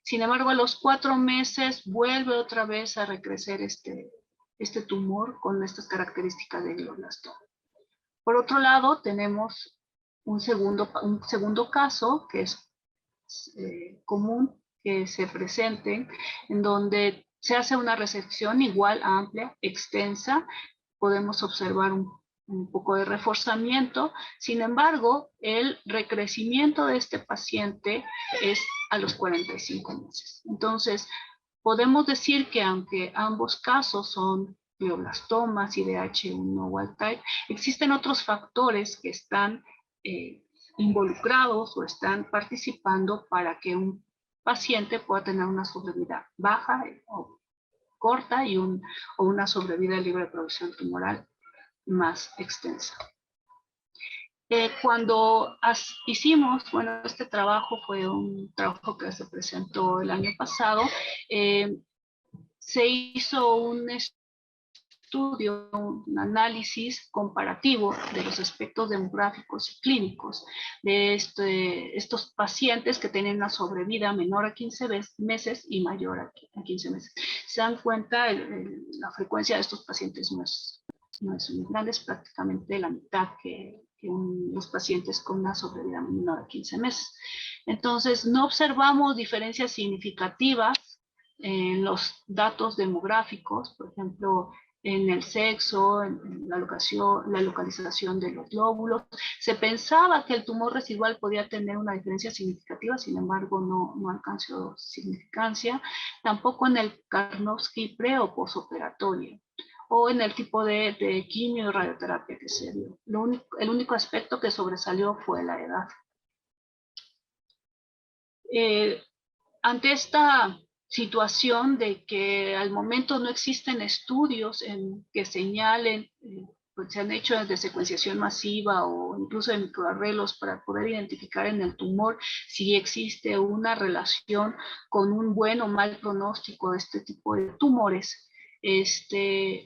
Sin embargo, a los 4 meses vuelve otra vez a recrecer este tumor con estas características de glioblastoma. Por otro lado, tenemos un segundo caso que es común que se presente, en donde se hace una resección igual, amplia, extensa. Podemos observar un poco de reforzamiento. Sin embargo, el recrecimiento de este paciente es a los 45 meses. Entonces, podemos decir que aunque ambos casos son glioblastomas IDH1 wild type, existen otros factores que están involucrados o están participando para que un paciente pueda tener una sobrevida baja o corta o una sobrevida libre de progresión tumoral más extensa. Cuando hicimos, este trabajo fue un trabajo que se presentó el año pasado, se hizo un estudio, un análisis comparativo de los aspectos demográficos y clínicos de estos pacientes que tienen una sobrevida menor a 15 meses y mayor a 15 meses. Se dan cuenta, la frecuencia de estos pacientes no es muy grande, es prácticamente la mitad que los pacientes con una sobrevida menor a 15 meses. Entonces, no observamos diferencias significativas en los datos demográficos, por ejemplo, en el sexo, en la localización de los lóbulos. Se pensaba que el tumor residual podía tener una diferencia significativa, sin embargo no alcanzó significancia. Tampoco en el Karnofsky pre o posoperatorio, o en el tipo de quimio y radioterapia que se dio. El único aspecto que sobresalió fue la edad. Ante esta situación de que al momento no existen estudios que señalen, pues se han hecho de secuenciación masiva o incluso de microarreglos para poder identificar en el tumor si existe una relación con un buen o mal pronóstico de este tipo de tumores,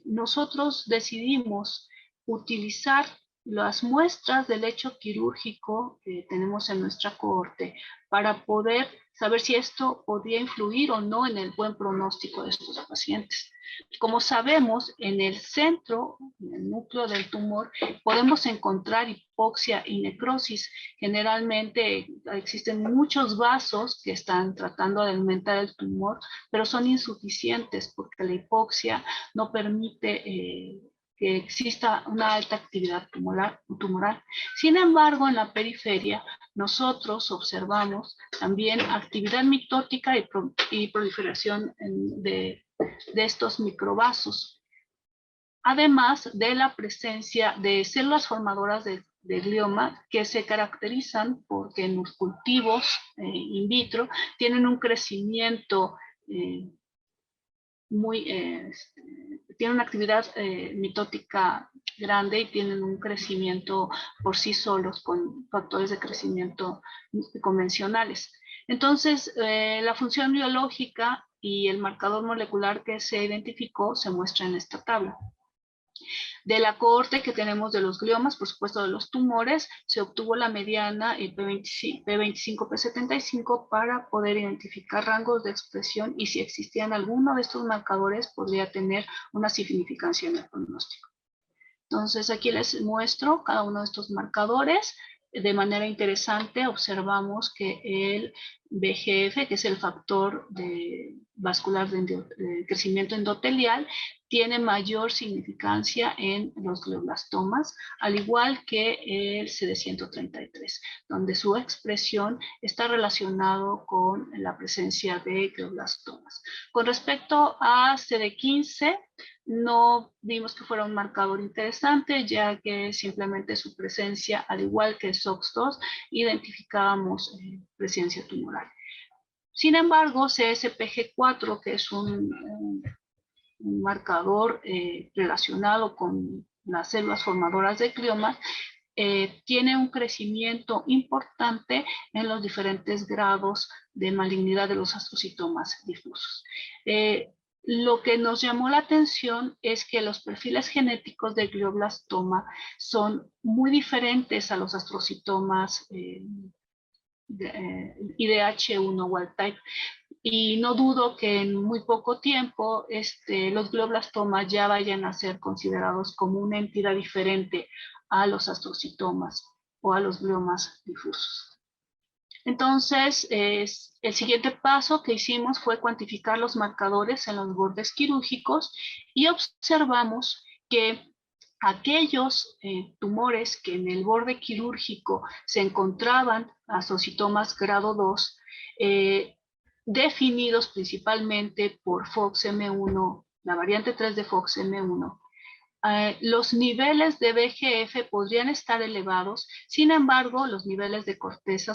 nosotros decidimos utilizar las muestras del lecho quirúrgico que tenemos en nuestra cohorte para poder saber si esto podía influir o no en el buen pronóstico de estos pacientes. Como sabemos, en el centro, en el núcleo del tumor, podemos encontrar hipoxia y necrosis. Generalmente existen muchos vasos que están tratando de alimentar el tumor, pero son insuficientes porque la hipoxia no permite que exista una alta actividad tumoral. Sin embargo, en la periferia, nosotros observamos también actividad mitótica y proliferación de estos microvasos, además de la presencia de células formadoras de glioma que se caracterizan porque en los cultivos in vitro tienen un crecimiento tienen una actividad mitótica grande y tienen un crecimiento por sí solos con factores de crecimiento convencionales. Entonces, la función biológica y el marcador molecular que se identificó se muestra en esta tabla. De la cohorte que tenemos de los gliomas, por supuesto de los tumores, se obtuvo la mediana P25-P75 para poder identificar rangos de expresión y si existían alguno de estos marcadores podría tener una significancia en el pronóstico. Entonces aquí les muestro cada uno de estos marcadores. De manera interesante observamos que el VEGF, que es el factor vascular de crecimiento endotelial, tiene mayor significancia en los glioblastomas, al igual que el CD133, donde su expresión está relacionado con la presencia de glioblastomas. Con respecto a CD15, no vimos que fuera un marcador interesante, ya que simplemente su presencia, al igual que SOX2, identificábamos presencia tumoral. Sin embargo, CSPG4, que es un marcador relacionado con las células formadoras de gliomas, tiene un crecimiento importante en los diferentes grados de malignidad de los astrocitomas difusos. Lo que nos llamó la atención es que los perfiles genéticos del glioblastoma son muy diferentes a los astrocitomas IDH1 wild type. Y no dudo que en muy poco tiempo los glioblastomas ya vayan a ser considerados como una entidad diferente a los astrocitomas o a los gliomas difusos. Entonces, el siguiente paso que hicimos fue cuantificar los marcadores en los bordes quirúrgicos y observamos que aquellos tumores que en el borde quirúrgico se encontraban astrocitomas grado 2, definidos principalmente por FOXM1, la variante 3 de FOXM1, los niveles de VEGF podrían estar elevados, sin embargo, los niveles de corteza,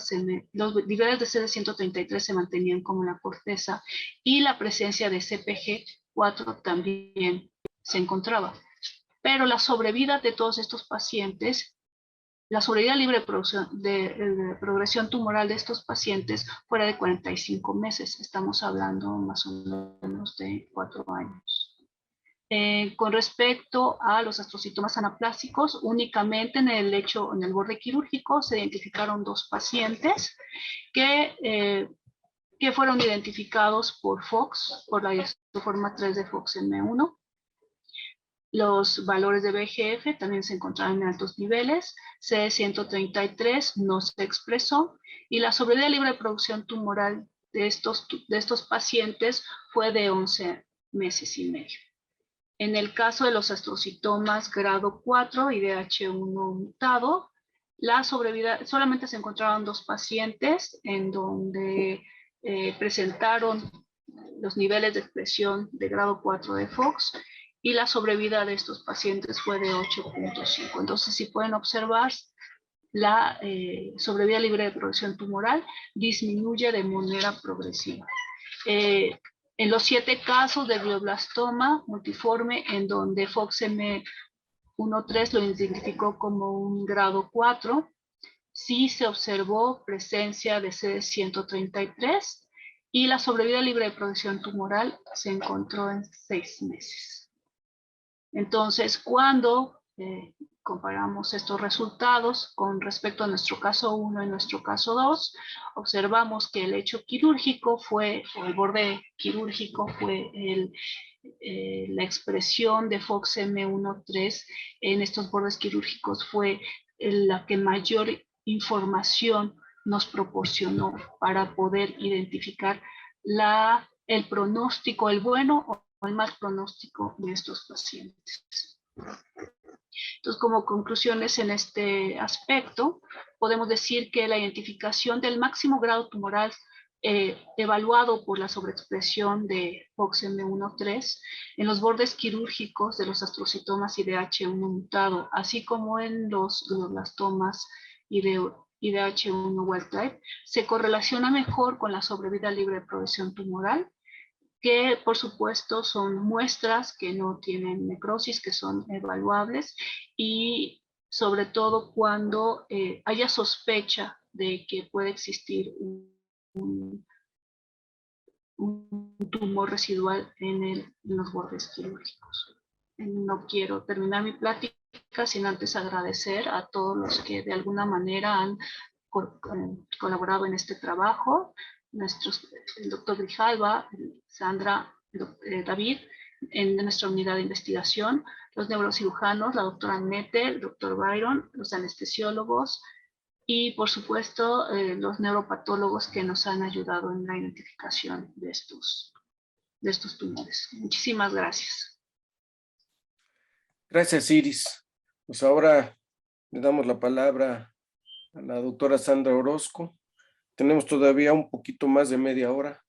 los niveles de CD133 se mantenían como la corteza y la presencia de CPG4 también se encontraba. Pero la sobrevida de todos estos pacientes, la sobrevida libre de progresión tumoral de estos pacientes fuera de 45 meses. Estamos hablando más o menos de 4 años. Con respecto a los astrocitomas anaplásicos, únicamente en el borde quirúrgico se identificaron 2 pacientes que fueron identificados por FOX, por la isoforma 3 de FOXM1. Los valores de VEGF también se encontraron en altos niveles, CD133 no se expresó y la sobrevida libre de producción tumoral de estos pacientes fue de 11 meses y medio. En el caso de los astrocitomas grado 4 y DH1 mutado, la sobrevida, solamente se encontraron 2 pacientes en donde presentaron los niveles de expresión de grado 4 de Fox, y la sobrevida de estos pacientes fue de 8.5. Entonces, si pueden observar, la sobrevida libre de progresión tumoral disminuye de manera progresiva. En los 7 casos de glioblastoma multiforme, en donde FOXM13 lo identificó como un grado 4, sí se observó presencia de CD133 y la sobrevida libre de progresión tumoral se encontró en 6 meses. Entonces, cuando comparamos estos resultados con respecto a nuestro caso 1 y nuestro caso 2, observamos que el hecho quirúrgico fue, o el borde quirúrgico fue la expresión de FOXM13 en estos bordes quirúrgicos fue la que mayor información nos proporcionó para poder identificar el pronóstico, el bueno o el mal pronóstico de estos pacientes. Entonces, como conclusiones en este aspecto, podemos decir que la identificación del máximo grado tumoral evaluado por la sobreexpresión de FOXM13 en los bordes quirúrgicos de los astrocitomas IDH1 mutado, así como en los glioblastomas IDH1 wild type, se correlaciona mejor con la sobrevida libre de progresión tumoral, que por supuesto son muestras que no tienen necrosis, que son evaluables, y sobre todo cuando haya sospecha de que puede existir un tumor residual en los bordes quirúrgicos. No quiero terminar mi plática sin antes agradecer a todos los que de alguna manera han colaborado en este trabajo, el doctor Grijalva, Sandra, David, en nuestra unidad de investigación, los neurocirujanos, la doctora Nete, el doctor Byron, los anestesiólogos y, por supuesto, los neuropatólogos que nos han ayudado en la identificación de estos tumores. Muchísimas gracias. Gracias, Iris. Pues ahora le damos la palabra a la doctora Sandra Orozco. Tenemos todavía un poquito más de media hora.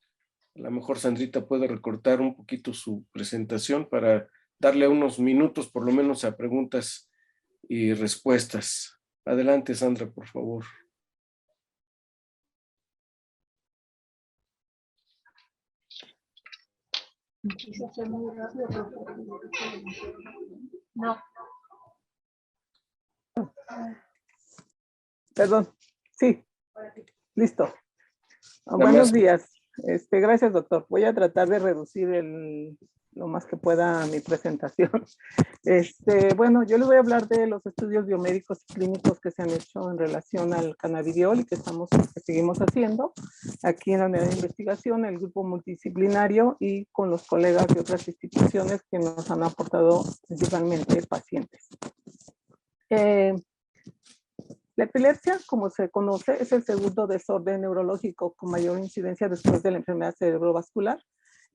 A lo mejor Sandrita puede recortar un poquito su presentación para darle unos minutos por lo menos a preguntas y respuestas. Adelante, Sandra, por favor. Quise hacer muy rápido, no. Perdón, sí, listo. Buenos días. Gracias, doctor. Voy a tratar de reducir lo más que pueda mi presentación. Bueno, yo les voy a hablar de los estudios biomédicos y clínicos que se han hecho en relación al cannabidiol y que seguimos haciendo aquí en la unidad de investigación, el grupo multidisciplinario y con los colegas de otras instituciones que nos han aportado principalmente pacientes. La epilepsia, como se conoce, es el segundo desorden neurológico con mayor incidencia después de la enfermedad cerebrovascular.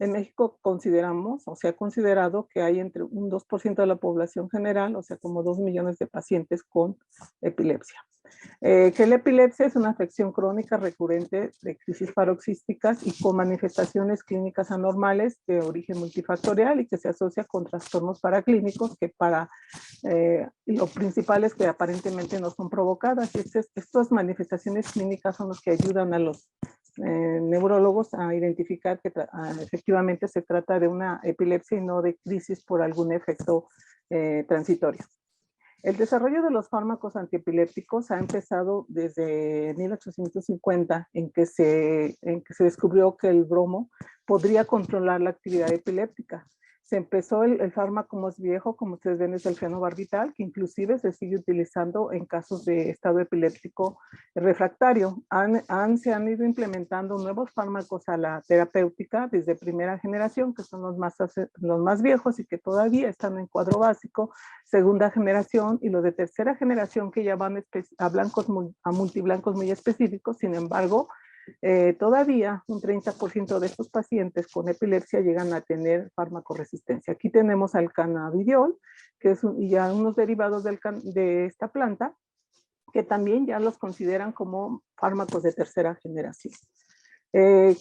En México consideramos, o se ha considerado que hay entre un 2% de la población general, o sea, como 2 millones de pacientes con epilepsia. Que la epilepsia es una afección crónica recurrente de crisis paroxísticas y con manifestaciones clínicas anormales de origen multifactorial y que se asocia con trastornos paraclínicos que lo principal es que aparentemente no son provocadas. Y estas manifestaciones clínicas son las que ayudan a los neurólogos a identificar que efectivamente se trata de una epilepsia y no de crisis por algún efecto transitorio. El desarrollo de los fármacos antiepilépticos ha empezado desde 1850, en que se descubrió que el bromo podría controlar la actividad epiléptica. Se empezó el fármaco más viejo, como ustedes ven, es el fenobarbital, que inclusive se sigue utilizando en casos de estado epiléptico refractario. Se han ido implementando nuevos fármacos a la terapéutica desde primera generación, que son los más viejos y que todavía están en cuadro básico, segunda generación, y los de tercera generación que ya van a multiblancos muy específicos. Sin embargo, todavía un 30% de estos pacientes con epilepsia llegan a tener farmacoresistencia. Aquí tenemos al cannabidiol, que es ya unos derivados de esta planta, que también ya los consideran como fármacos de tercera generación.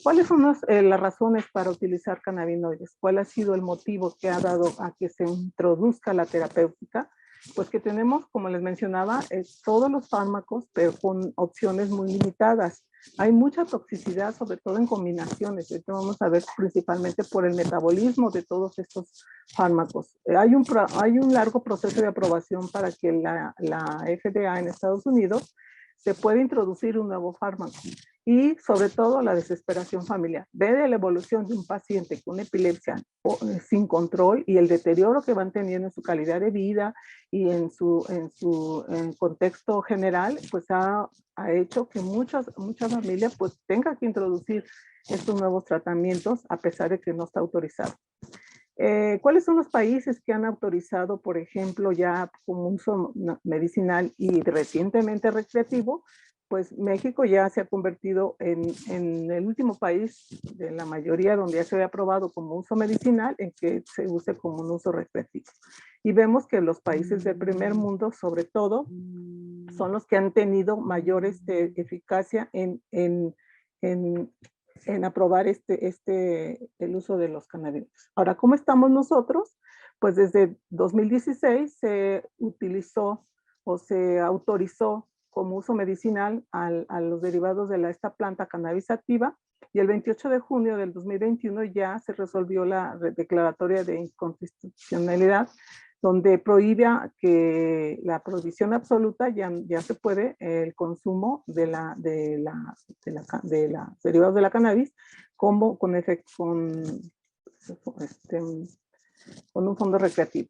¿Cuáles son las razones para utilizar cannabinoides? ¿Cuál ha sido el motivo que ha dado a que se introduzca la terapéutica? Pues que tenemos, como les mencionaba, todos los fármacos, pero con opciones muy limitadas. Hay mucha toxicidad, sobre todo en combinaciones. Esto vamos a ver principalmente por el metabolismo de todos estos fármacos. Hay un largo proceso de aprobación para que la FDA en Estados Unidos se puede introducir un nuevo fármaco. Y sobre todo la desesperación familiar. Ver la evolución de un paciente con epilepsia sin control y el deterioro que van teniendo en su calidad de vida y en su contexto general, pues ha hecho que muchas familias pues tengan que introducir estos nuevos tratamientos a pesar de que no está autorizado. ¿Cuáles son los países que han autorizado, por ejemplo, ya como uso medicinal y recientemente recreativo? Pues México ya se ha convertido en el último país de la mayoría donde ya se había aprobado como uso medicinal en que se use como un uso recreativo. Y vemos que los países del primer mundo, sobre todo, son los que han tenido mayor eficacia en aprobar el uso de los cannabinoides. Ahora, ¿cómo estamos nosotros? Pues desde 2016 se utilizó o se autorizó como uso medicinal a los derivados de esta planta cannabis sativa, y el 28 de junio del 2021 ya se resolvió la declaratoria de inconstitucionalidad, donde prohíbe que la prohibición absoluta ya se puede el consumo de los derivados de la cannabis como con un fondo recreativo.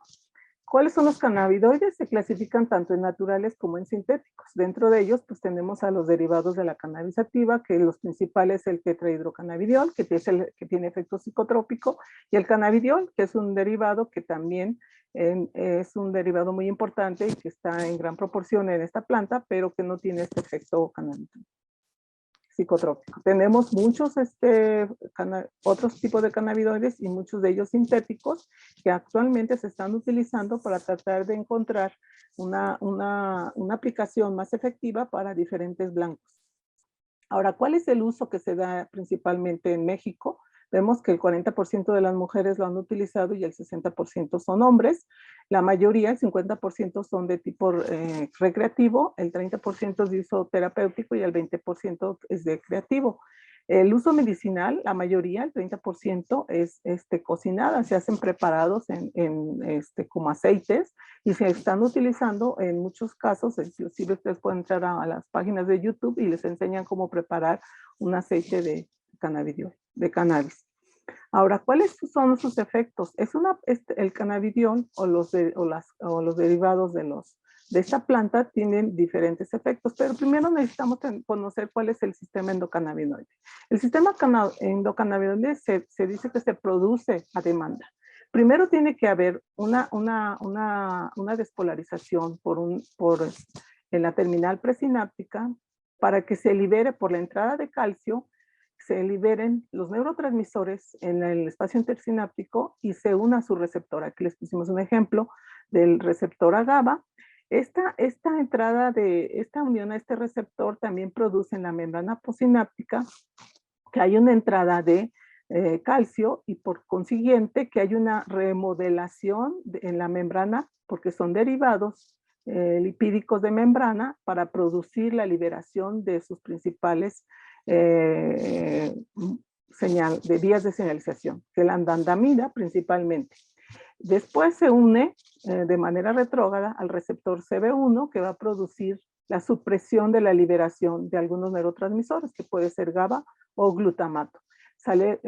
¿Cuáles son los cannabinoides? Se clasifican tanto en naturales como en sintéticos. Dentro de ellos, pues tenemos a los derivados de la cannabis sativa, que los principales es el tetrahidrocannabidiol, que tiene efecto psicotrópico, y el cannabidiol, que es un derivado que también es un derivado muy importante y que está en gran proporción en esta planta, pero que no tiene este efecto psicotrópico. Tenemos muchos otros tipos de cannabinoides y muchos de ellos sintéticos que actualmente se están utilizando para tratar de encontrar una aplicación más efectiva para diferentes blancos. Ahora, ¿cuál es el uso que se da principalmente en México? Vemos que el 40% de las mujeres lo han utilizado y el 60% son hombres. La mayoría, el 50% son de tipo recreativo, el 30% es de uso terapéutico y el 20% es de recreativo. El uso medicinal, la mayoría, el 30% es cocinada, se hacen preparados como aceites y se están utilizando en muchos casos. Inclusive ustedes pueden entrar a las páginas de YouTube y les enseñan cómo preparar un aceite de cannabidiol, de cannabis. Ahora, ¿cuáles son sus efectos? El cannabidiol o los derivados de esta planta tienen diferentes efectos, pero primero necesitamos conocer cuál es el sistema endocannabinoide. El sistema endocannabinoide se dice que se produce a demanda. Primero tiene que haber una despolarización en la terminal presináptica para que se libere por la entrada de calcio, se liberen los neurotransmisores en el espacio intersináptico y se una a su receptor. Aquí les pusimos un ejemplo del receptor a GABA. Esta unión a este receptor también produce en la membrana postsináptica que hay una entrada de calcio y por consiguiente que hay una remodelación en la membrana porque son derivados lipídicos de membrana para producir la liberación de sus principales de vías de señalización, que la anandamida principalmente. Después se une de manera retrógrada al receptor CB1 que va a producir la supresión de la liberación de algunos neurotransmisores, que puede ser GABA o glutamato. Sale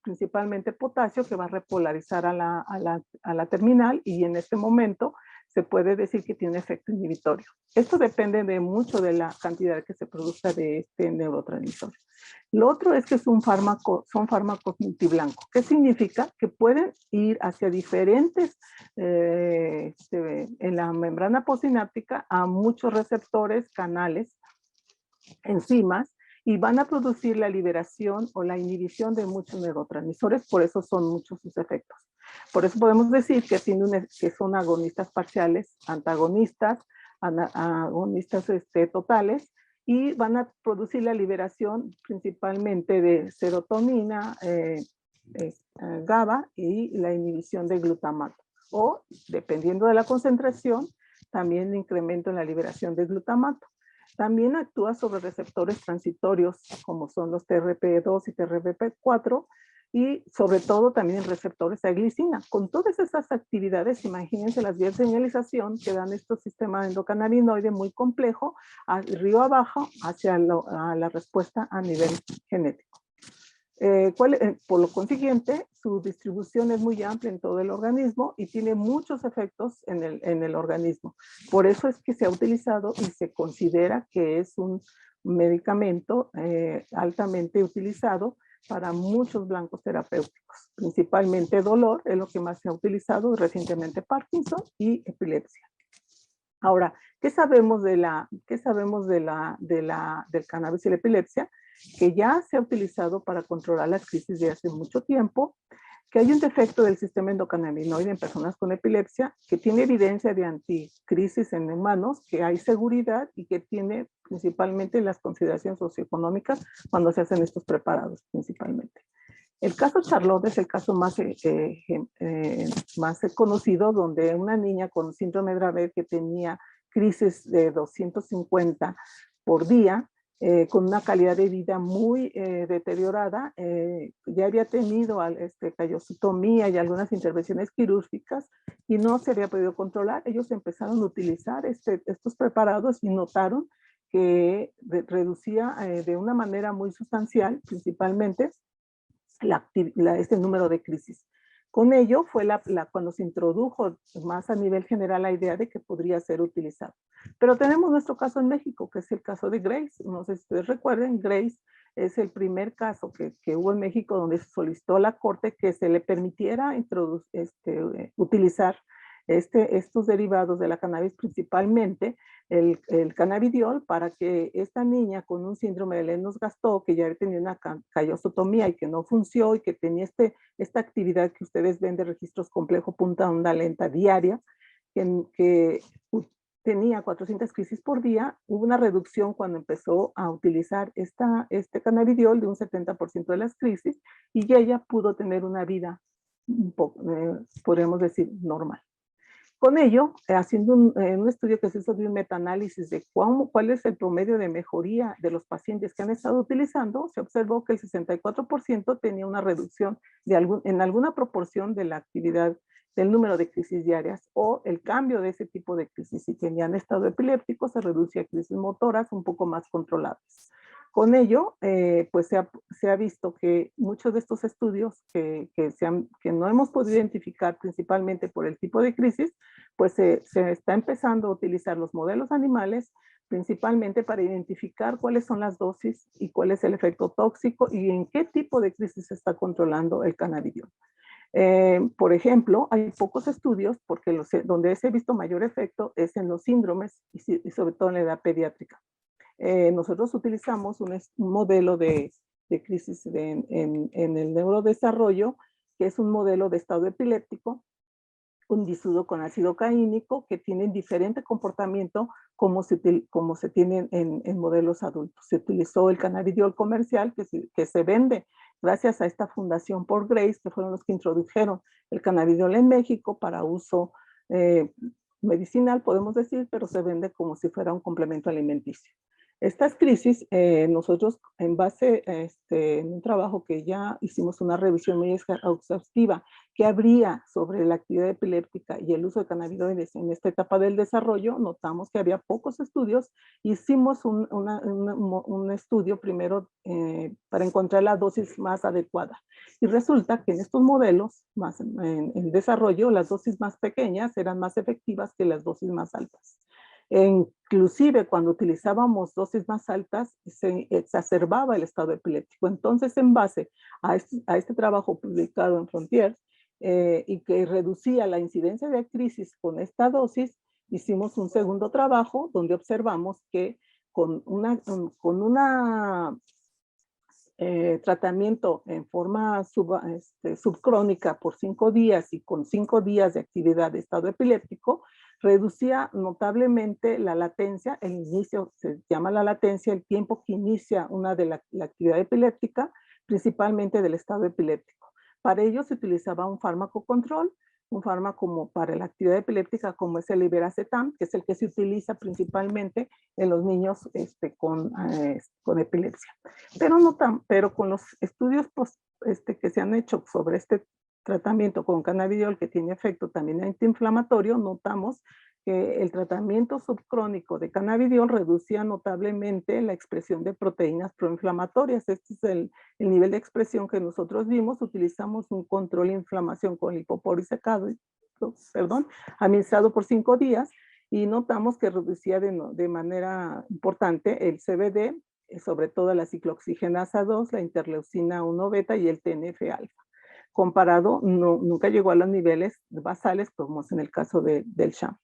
principalmente potasio que va a repolarizar a la terminal y en este momento se puede decir que tiene efecto inhibitorio. Esto depende mucho de la cantidad que se produzca de este neurotransmisor. Lo otro es que son fármacos multiblanco. ¿Qué significa? Que pueden ir hacia diferentes, en la membrana postsináptica, a muchos receptores, canales, enzimas, y van a producir la liberación o la inhibición de muchos neurotransmisores, por eso son muchos sus efectos. Por eso podemos decir que son agonistas parciales, antagonistas, agonistas totales, y van a producir la liberación principalmente de serotonina, GABA y la inhibición de glutamato. O, dependiendo de la concentración, también incremento en la liberación de glutamato. También actúa sobre receptores transitorios, como son los TRP2 y TRP4, y sobre todo también receptores a glicina. Con todas esas actividades, imagínense las vías de señalización que dan este sistema endocannabinoide muy complejo, río abajo, hacia la respuesta a nivel genético. Por lo consiguiente, su distribución es muy amplia en todo el organismo y tiene muchos efectos en el organismo. Por eso es que se ha utilizado y se considera que es un medicamento altamente utilizado para muchos blancos terapéuticos. Principalmente dolor es lo que más se ha utilizado, recientemente Parkinson y epilepsia. Ahora, ¿qué sabemos del cannabis y la epilepsia? Que ya se ha utilizado para controlar las crisis de hace mucho tiempo, que hay un defecto del sistema endocannabinoide en personas con epilepsia, que tiene evidencia de anticrisis en humanos, que hay seguridad y que tiene principalmente las consideraciones socioeconómicas cuando se hacen estos preparados principalmente. El caso Charlotte es el caso más conocido, donde una niña con síndrome de Dravet que tenía crisis de 250 por día, con una calidad de vida muy deteriorada, ya había tenido callosotomía y algunas intervenciones quirúrgicas y no se había podido controlar. Ellos empezaron a utilizar estos preparados y notaron que reducía de una manera muy sustancial, principalmente, este número de crisis. Con ello fue cuando se introdujo más a nivel general la idea de que podría ser utilizado. Pero tenemos nuestro caso en México, que es el caso de Grace. No sé si ustedes recuerden, Grace es el primer caso que hubo en México donde se solicitó a la Corte que se le permitiera utilizar estos derivados de la cannabis, principalmente el cannabidiol, para que esta niña con un síndrome de Lennox-Gastaut, que ya tenía una callosotomía y que no funcionó y que tenía esta actividad que ustedes ven de registros complejo punta onda lenta diaria, que tenía 400 crisis por día, hubo una reducción cuando empezó a utilizar este cannabidiol de un 70% de las crisis, y ella pudo tener una vida un poco, podríamos decir, normal. Con ello, haciendo un estudio que se hizo de un metaanálisis de cuál es el promedio de mejoría de los pacientes que han estado utilizando, se observó que el 64% tenía una reducción en alguna proporción de la actividad del número de crisis diarias, o el cambio de ese tipo de crisis. Si tenían estado epiléptico, se reducía a crisis motoras un poco más controlables. Con ello, pues se ha visto que muchos de estos estudios que no hemos podido identificar principalmente por el tipo de crisis, pues se está empezando a utilizar los modelos animales principalmente para identificar cuáles son las dosis y cuál es el efecto tóxico y en qué tipo de crisis se está controlando el cannabidiol. Por ejemplo, hay pocos estudios porque donde se ha visto mayor efecto es en los síndromes y sobre todo en la edad pediátrica. Nosotros utilizamos un modelo de crisis en el neurodesarrollo, que es un modelo de estado epiléptico, un disudo con ácido caínico, que tienen diferente comportamiento como se tienen en modelos adultos. Se utilizó el cannabidiol comercial que se vende gracias a esta fundación por Grace, que fueron los que introdujeron el cannabidiol en México para uso medicinal, podemos decir, pero se vende como si fuera un complemento alimenticio. Estas crisis, nosotros en base en un trabajo que ya hicimos una revisión muy exhaustiva que habría sobre la actividad epiléptica y el uso de cannabinoides en esta etapa del desarrollo, notamos que había pocos estudios. Hicimos un estudio primero para encontrar la dosis más adecuada. Y resulta que en estos modelos más en desarrollo, las dosis más pequeñas eran más efectivas que las dosis más altas. Inclusive cuando utilizábamos dosis más altas, se exacerbaba el estado epiléptico. Entonces, en base a este trabajo publicado en Frontiers y que reducía la incidencia de crisis con esta dosis, hicimos un segundo trabajo donde observamos que con una tratamiento en forma subcrónica por 5 días y con 5 días de actividad de estado epiléptico, reducía notablemente la latencia, el inicio, se llama la latencia, el tiempo que inicia la actividad epiléptica, principalmente del estado epiléptico. Para ello se utilizaba un fármaco control, un fármaco como para la actividad epiléptica como es el Iberacetam, que es el que se utiliza principalmente en los niños con epilepsia. Pero con los estudios que se han hecho sobre este tratamiento con cannabidiol que tiene efecto también antiinflamatorio, notamos que el tratamiento subcrónico de cannabidiol reducía notablemente la expresión de proteínas proinflamatorias. Este es el nivel de expresión que nosotros vimos. Utilizamos un control de inflamación con lipoporisacado, administrado por 5 días y notamos que reducía de manera importante el CBD, sobre todo la ciclooxigenasa 2, la interleucina 1 beta y el TNF-alfa. Comparado, nunca llegó a los niveles basales como es en el caso del sham.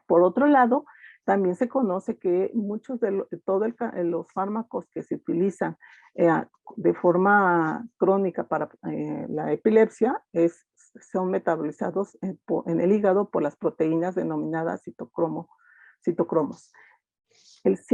Por otro lado, también se conoce que muchos de los fármacos que se utilizan de forma crónica para la epilepsia son metabolizados en el hígado por las proteínas denominadas citocromos.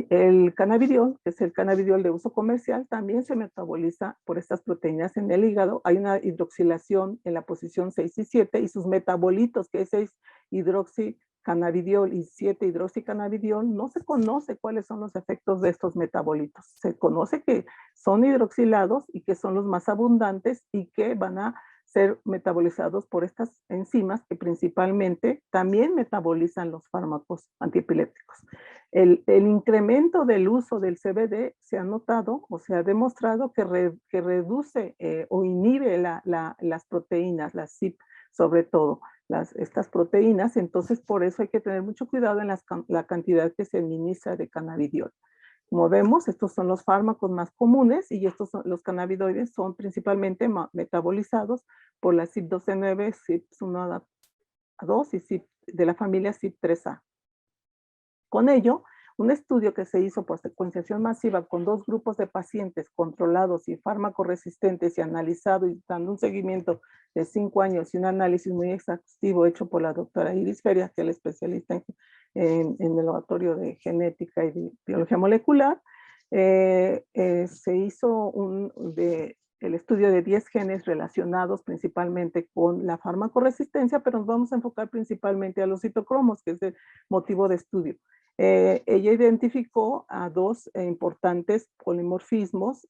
El cannabidiol, que es el cannabidiol de uso comercial, también se metaboliza por estas proteínas en el hígado. Hay una hidroxilación en la posición 6 y 7 y sus metabolitos, que es 6-hidroxicannabidiol y 7-hidroxicannabidiol, no se conoce cuáles son los efectos de estos metabolitos. Se conoce que son hidroxilados y que son los más abundantes y que van a ser metabolizados por estas enzimas que principalmente también metabolizan los fármacos antiepilépticos. El incremento del uso del CBD se ha notado o se ha demostrado que reduce o inhibe las proteínas, las CYP sobre todo, estas proteínas. Entonces por eso hay que tener mucho cuidado en la cantidad que se administra de cannabidiol. Como vemos, estos son los fármacos más comunes y los cannabinoides son principalmente metabolizados por la CYP12-9, CYP1A2 y CYP de la familia CYP3A. Con ello, un estudio que se hizo por secuenciación masiva con 2 grupos de pacientes controlados y fármacos resistentes y analizado y dando un seguimiento de 5 años y un análisis muy exhaustivo hecho por la doctora Iris Feria, que es la especialista en el laboratorio de genética y de biología molecular, se hizo el estudio de 10 genes relacionados principalmente con la farmacoresistencia, pero nos vamos a enfocar principalmente a los citocromos, que es el motivo de estudio. Ella identificó a 2 importantes polimorfismos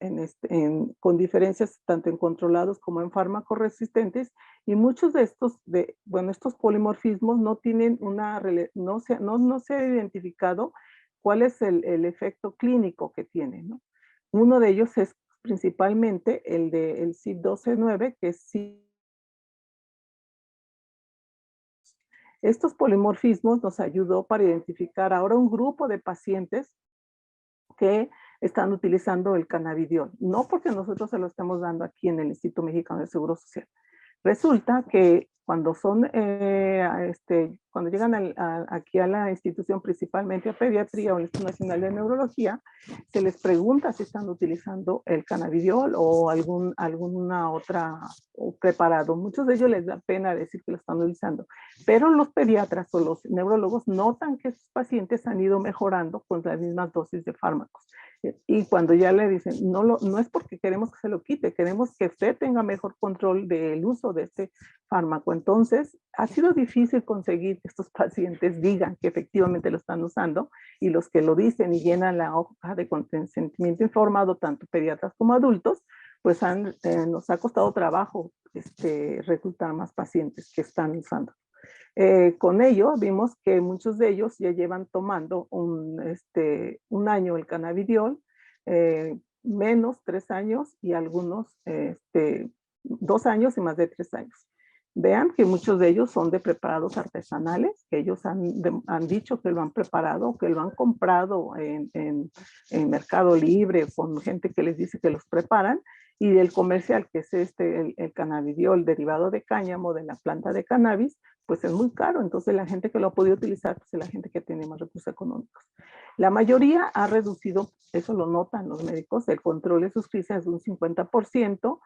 con diferencias tanto en controlados como en fármacos resistentes, y muchos de estos polimorfismos no se ha identificado cuál es el efecto clínico que tienen, ¿no? Uno de ellos es principalmente el del CYP12-9, que sí. Estos polimorfismos nos ayudó para identificar ahora un grupo de pacientes que están utilizando el cannabidiol. No porque nosotros se lo estemos dando aquí en el Instituto Mexicano de Seguro Social. Resulta que cuando llegan aquí a la institución, principalmente a pediatría o al Instituto Nacional de Neurología, se les pregunta si están utilizando el cannabidiol o alguna otra preparado. Muchos de ellos les da pena decir que lo están utilizando, pero los pediatras o los neurólogos notan que sus pacientes han ido mejorando con las mismas dosis de fármacos. Y cuando ya le dicen, no es porque queremos que se lo quite, queremos que usted tenga mejor control del uso de este fármaco. Entonces, ha sido difícil conseguir que estos pacientes digan que efectivamente lo están usando, y los que lo dicen y llenan la hoja de consentimiento informado, tanto pediatras como adultos, pues nos ha costado trabajo reclutar más pacientes que están usando. Con ello vimos que muchos de ellos ya llevan tomando un año el cannabidiol, menos 3 años y algunos 2 años y más de 3 años. Vean que muchos de ellos son de preparados artesanales, que ellos han dicho que lo han preparado, que lo han comprado en Mercado Libre, con gente que les dice que los preparan, y del comercial, que es el cannabidiol derivado de cáñamo, de la planta de cannabis, pues es muy caro. Entonces la gente que lo ha podido utilizar, pues es la gente que tiene más recursos económicos. La mayoría ha reducido eso lo notan los médicos, el control de sus crisis es de un 50%,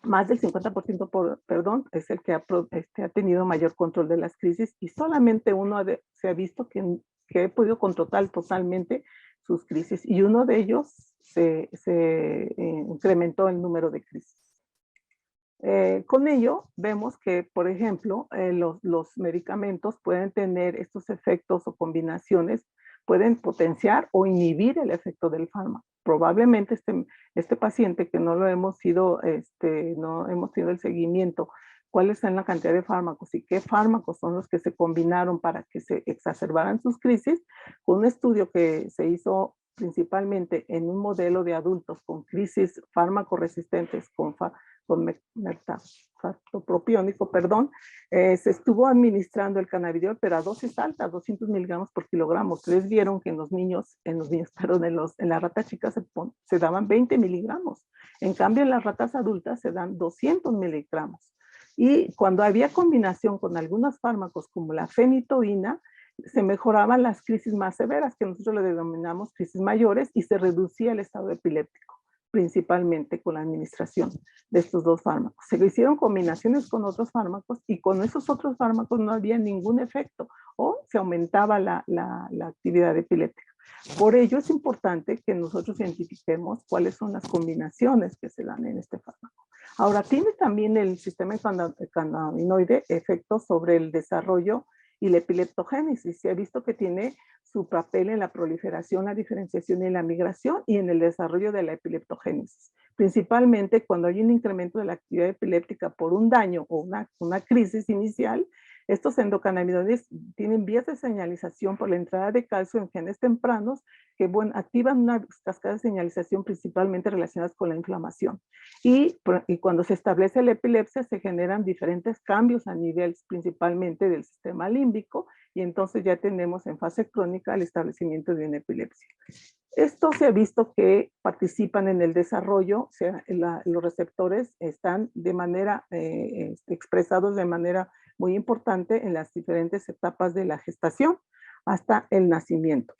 más del 50%, perdón, es el que ha tenido mayor control de las crisis, y solamente uno se ha visto que ha podido controlar totalmente sus crisis, y uno de ellos se incrementó el número de crisis. Con ello vemos que, por ejemplo, los medicamentos pueden tener estos efectos o combinaciones, pueden potenciar o inhibir el efecto del fármaco. Probablemente este paciente que no hemos tenido el seguimiento, cuáles son la cantidad de fármacos y qué fármacos son los que se combinaron para que se exacerbaran sus crisis, con un estudio que se hizo principalmente en un modelo de adultos con crisis fármaco-resistentes con mertapropiónico, se estuvo administrando el cannabidiol, pero a dosis altas, 200 miligramos por kilogramo. Ustedes vieron que en las ratas chicas se daban 20 miligramos. En cambio, en las ratas adultas se dan 200 miligramos. Y cuando había combinación con algunos fármacos como la fenitoína, se mejoraban las crisis más severas, que nosotros le denominamos crisis mayores, y se reducía el estado epiléptico, principalmente con la administración de estos dos fármacos. Se hicieron combinaciones con otros fármacos y con esos otros fármacos no había ningún efecto o se aumentaba la actividad epiléptica. Por ello es importante que nosotros identifiquemos cuáles son las combinaciones que se dan en este fármaco. Ahora, tiene también el sistema cannabinoide efectos sobre el desarrollo y la epileptogénesis. Se ha visto que tiene su papel en la proliferación, la diferenciación y la migración y en el desarrollo de la epileptogénesis. Principalmente cuando hay un incremento de la actividad epiléptica por un daño o una crisis inicial, estos endocannabinoides tienen vías de señalización por la entrada de calcio en genes tempranos que activan una cascada de señalización principalmente relacionadas con la inflamación. Y cuando se establece la epilepsia se generan diferentes cambios a nivel principalmente del sistema límbico y entonces ya tenemos en fase crónica el establecimiento de una epilepsia. Esto se ha visto que participan en el desarrollo, los receptores están de manera expresados de manera muy importante en las diferentes etapas de la gestación hasta el nacimiento.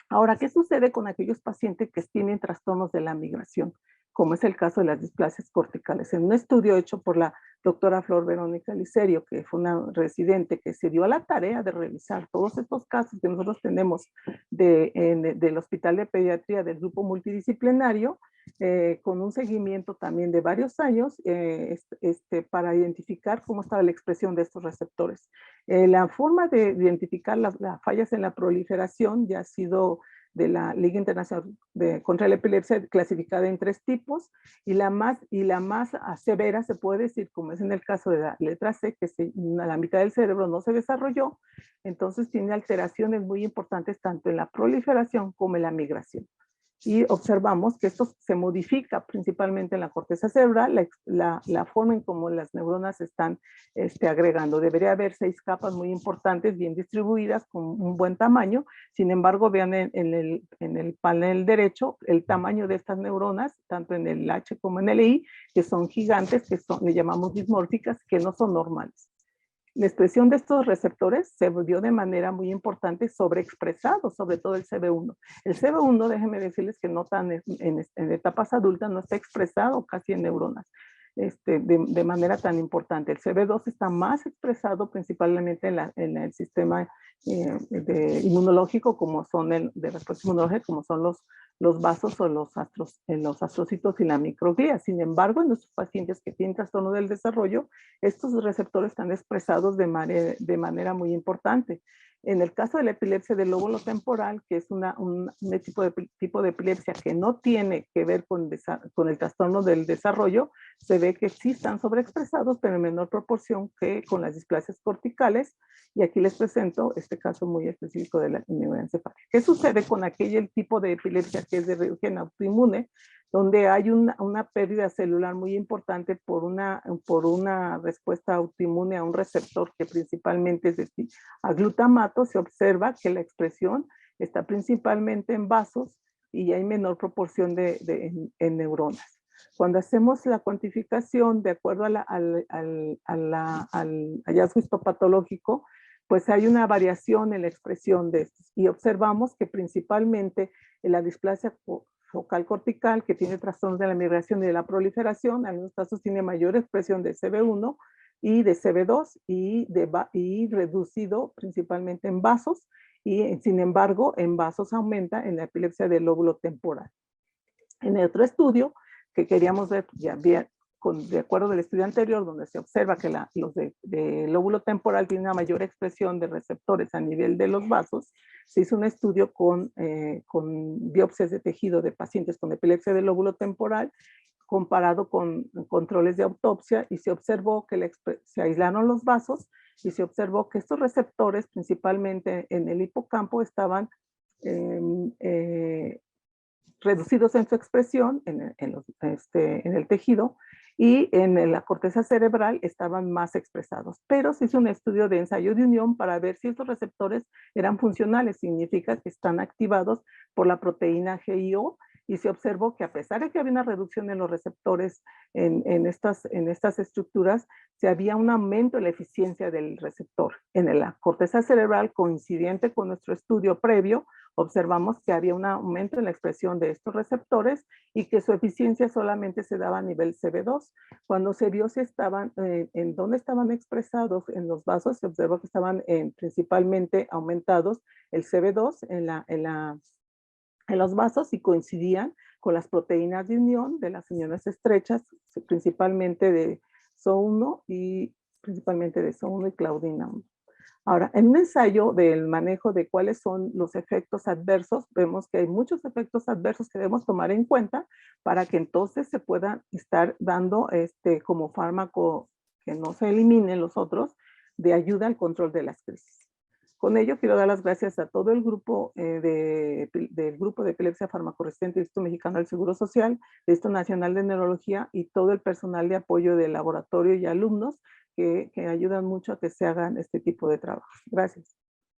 Ahora, ¿qué sucede con aquellos pacientes que tienen trastornos de la migración? Como es el caso de las displasias corticales. En un estudio hecho por la doctora Flor Verónica Licerio, que fue una residente que se dio a la tarea de revisar todos estos casos que nosotros tenemos del Hospital de Pediatría del grupo multidisciplinario, con un seguimiento también de varios años para identificar cómo estaba la expresión de estos receptores. La forma de identificar las fallas en la proliferación ya ha sido de la Liga Internacional contra la Epilepsia, clasificada en 3 tipos, y la más severa se puede decir, como es en el caso de la letra C, que la mitad del cerebro no se desarrolló, entonces tiene alteraciones muy importantes tanto en la proliferación como en la migración. Y observamos que esto se modifica principalmente en la corteza cerebral, la forma en cómo las neuronas están agregando. Debería haber 6 capas muy importantes, bien distribuidas, con un buen tamaño. Sin embargo, vean en el panel derecho el tamaño de estas neuronas, tanto en el H como en el I, que son gigantes, que le llamamos dismórficas, que no son normales. La expresión de estos receptores se vio de manera muy importante sobreexpresado, sobre todo el CB1. El CB1, déjenme decirles que no tan en etapas adultas, no está expresado casi en neuronas de manera tan importante. El CB2 está más expresado principalmente en el sistema inmunológico, como son de respuesta inmunológica, como son los vasos o los astrocitos y la microglía. Sin embargo, en nuestros pacientes que tienen trastorno del desarrollo, estos receptores están expresados de manera muy importante. En el caso de la epilepsia del lóbulo temporal, que es un tipo de epilepsia que no tiene que ver con el trastorno del desarrollo, se ve que sí están sobreexpresados, pero en menor proporción que con las displasias corticales. Y aquí les presento este caso muy específico de la neuroencefálica. ¿Qué sucede con aquel tipo de epilepsia que es de origen autoinmune, donde hay una pérdida celular muy importante por una respuesta autoinmune a un receptor que principalmente es decir, a glutamato? Se observa que la expresión está principalmente en vasos y hay menor proporción en neuronas. Cuando hacemos la cuantificación de acuerdo al hallazgo histopatológico, pues hay una variación en la expresión de estos. Y observamos que principalmente en la displasia focal cortical, que tiene trastornos de la migración y de la proliferación, en algunos casos tiene mayor expresión de CB1 y de CB2 y reducido principalmente en vasos, y sin embargo en vasos aumenta en la epilepsia del lóbulo temporal. En el otro estudio que queríamos ver, ya bien, de acuerdo del estudio anterior, donde se observa que los de lóbulo temporal tienen una mayor expresión de receptores a nivel de los vasos, se hizo un estudio con biopsias de tejido de pacientes con epilepsia del lóbulo temporal comparado con controles de autopsia, y se observó que se aislaron los vasos y se observó que estos receptores, principalmente en el hipocampo, estaban reducidos en su expresión en el tejido, y en la corteza cerebral estaban más expresados. Pero se hizo un estudio de ensayo de unión para ver si estos receptores eran funcionales, significa que están activados por la proteína GIO, y se observó que a pesar de que había una reducción en los receptores en estas estructuras, se había un aumento en la eficiencia del receptor. En la corteza cerebral, coincidente con nuestro estudio previo, observamos que había un aumento en la expresión de estos receptores y que su eficiencia solamente se daba a nivel CB2. Cuando se vio si estaban, en dónde estaban expresados en los vasos, se observó que estaban principalmente aumentados el CB2 en los vasos, y coincidían con las proteínas de unión de las uniones estrechas, principalmente de SO1 y claudina 1. Ahora, en un ensayo del manejo de cuáles son los efectos adversos, vemos que hay muchos efectos adversos que debemos tomar en cuenta para que entonces se puedan estar dando como fármaco, que no se eliminen los otros, de ayuda al control de las crisis. Con ello quiero dar las gracias a todo el grupo del grupo de epilepsia farmacoresistente del Instituto Mexicano del Seguro Social, del Instituto Nacional de Neurología y todo el personal de apoyo del laboratorio y alumnos que ayudan mucho a que se hagan este tipo de trabajos. Gracias.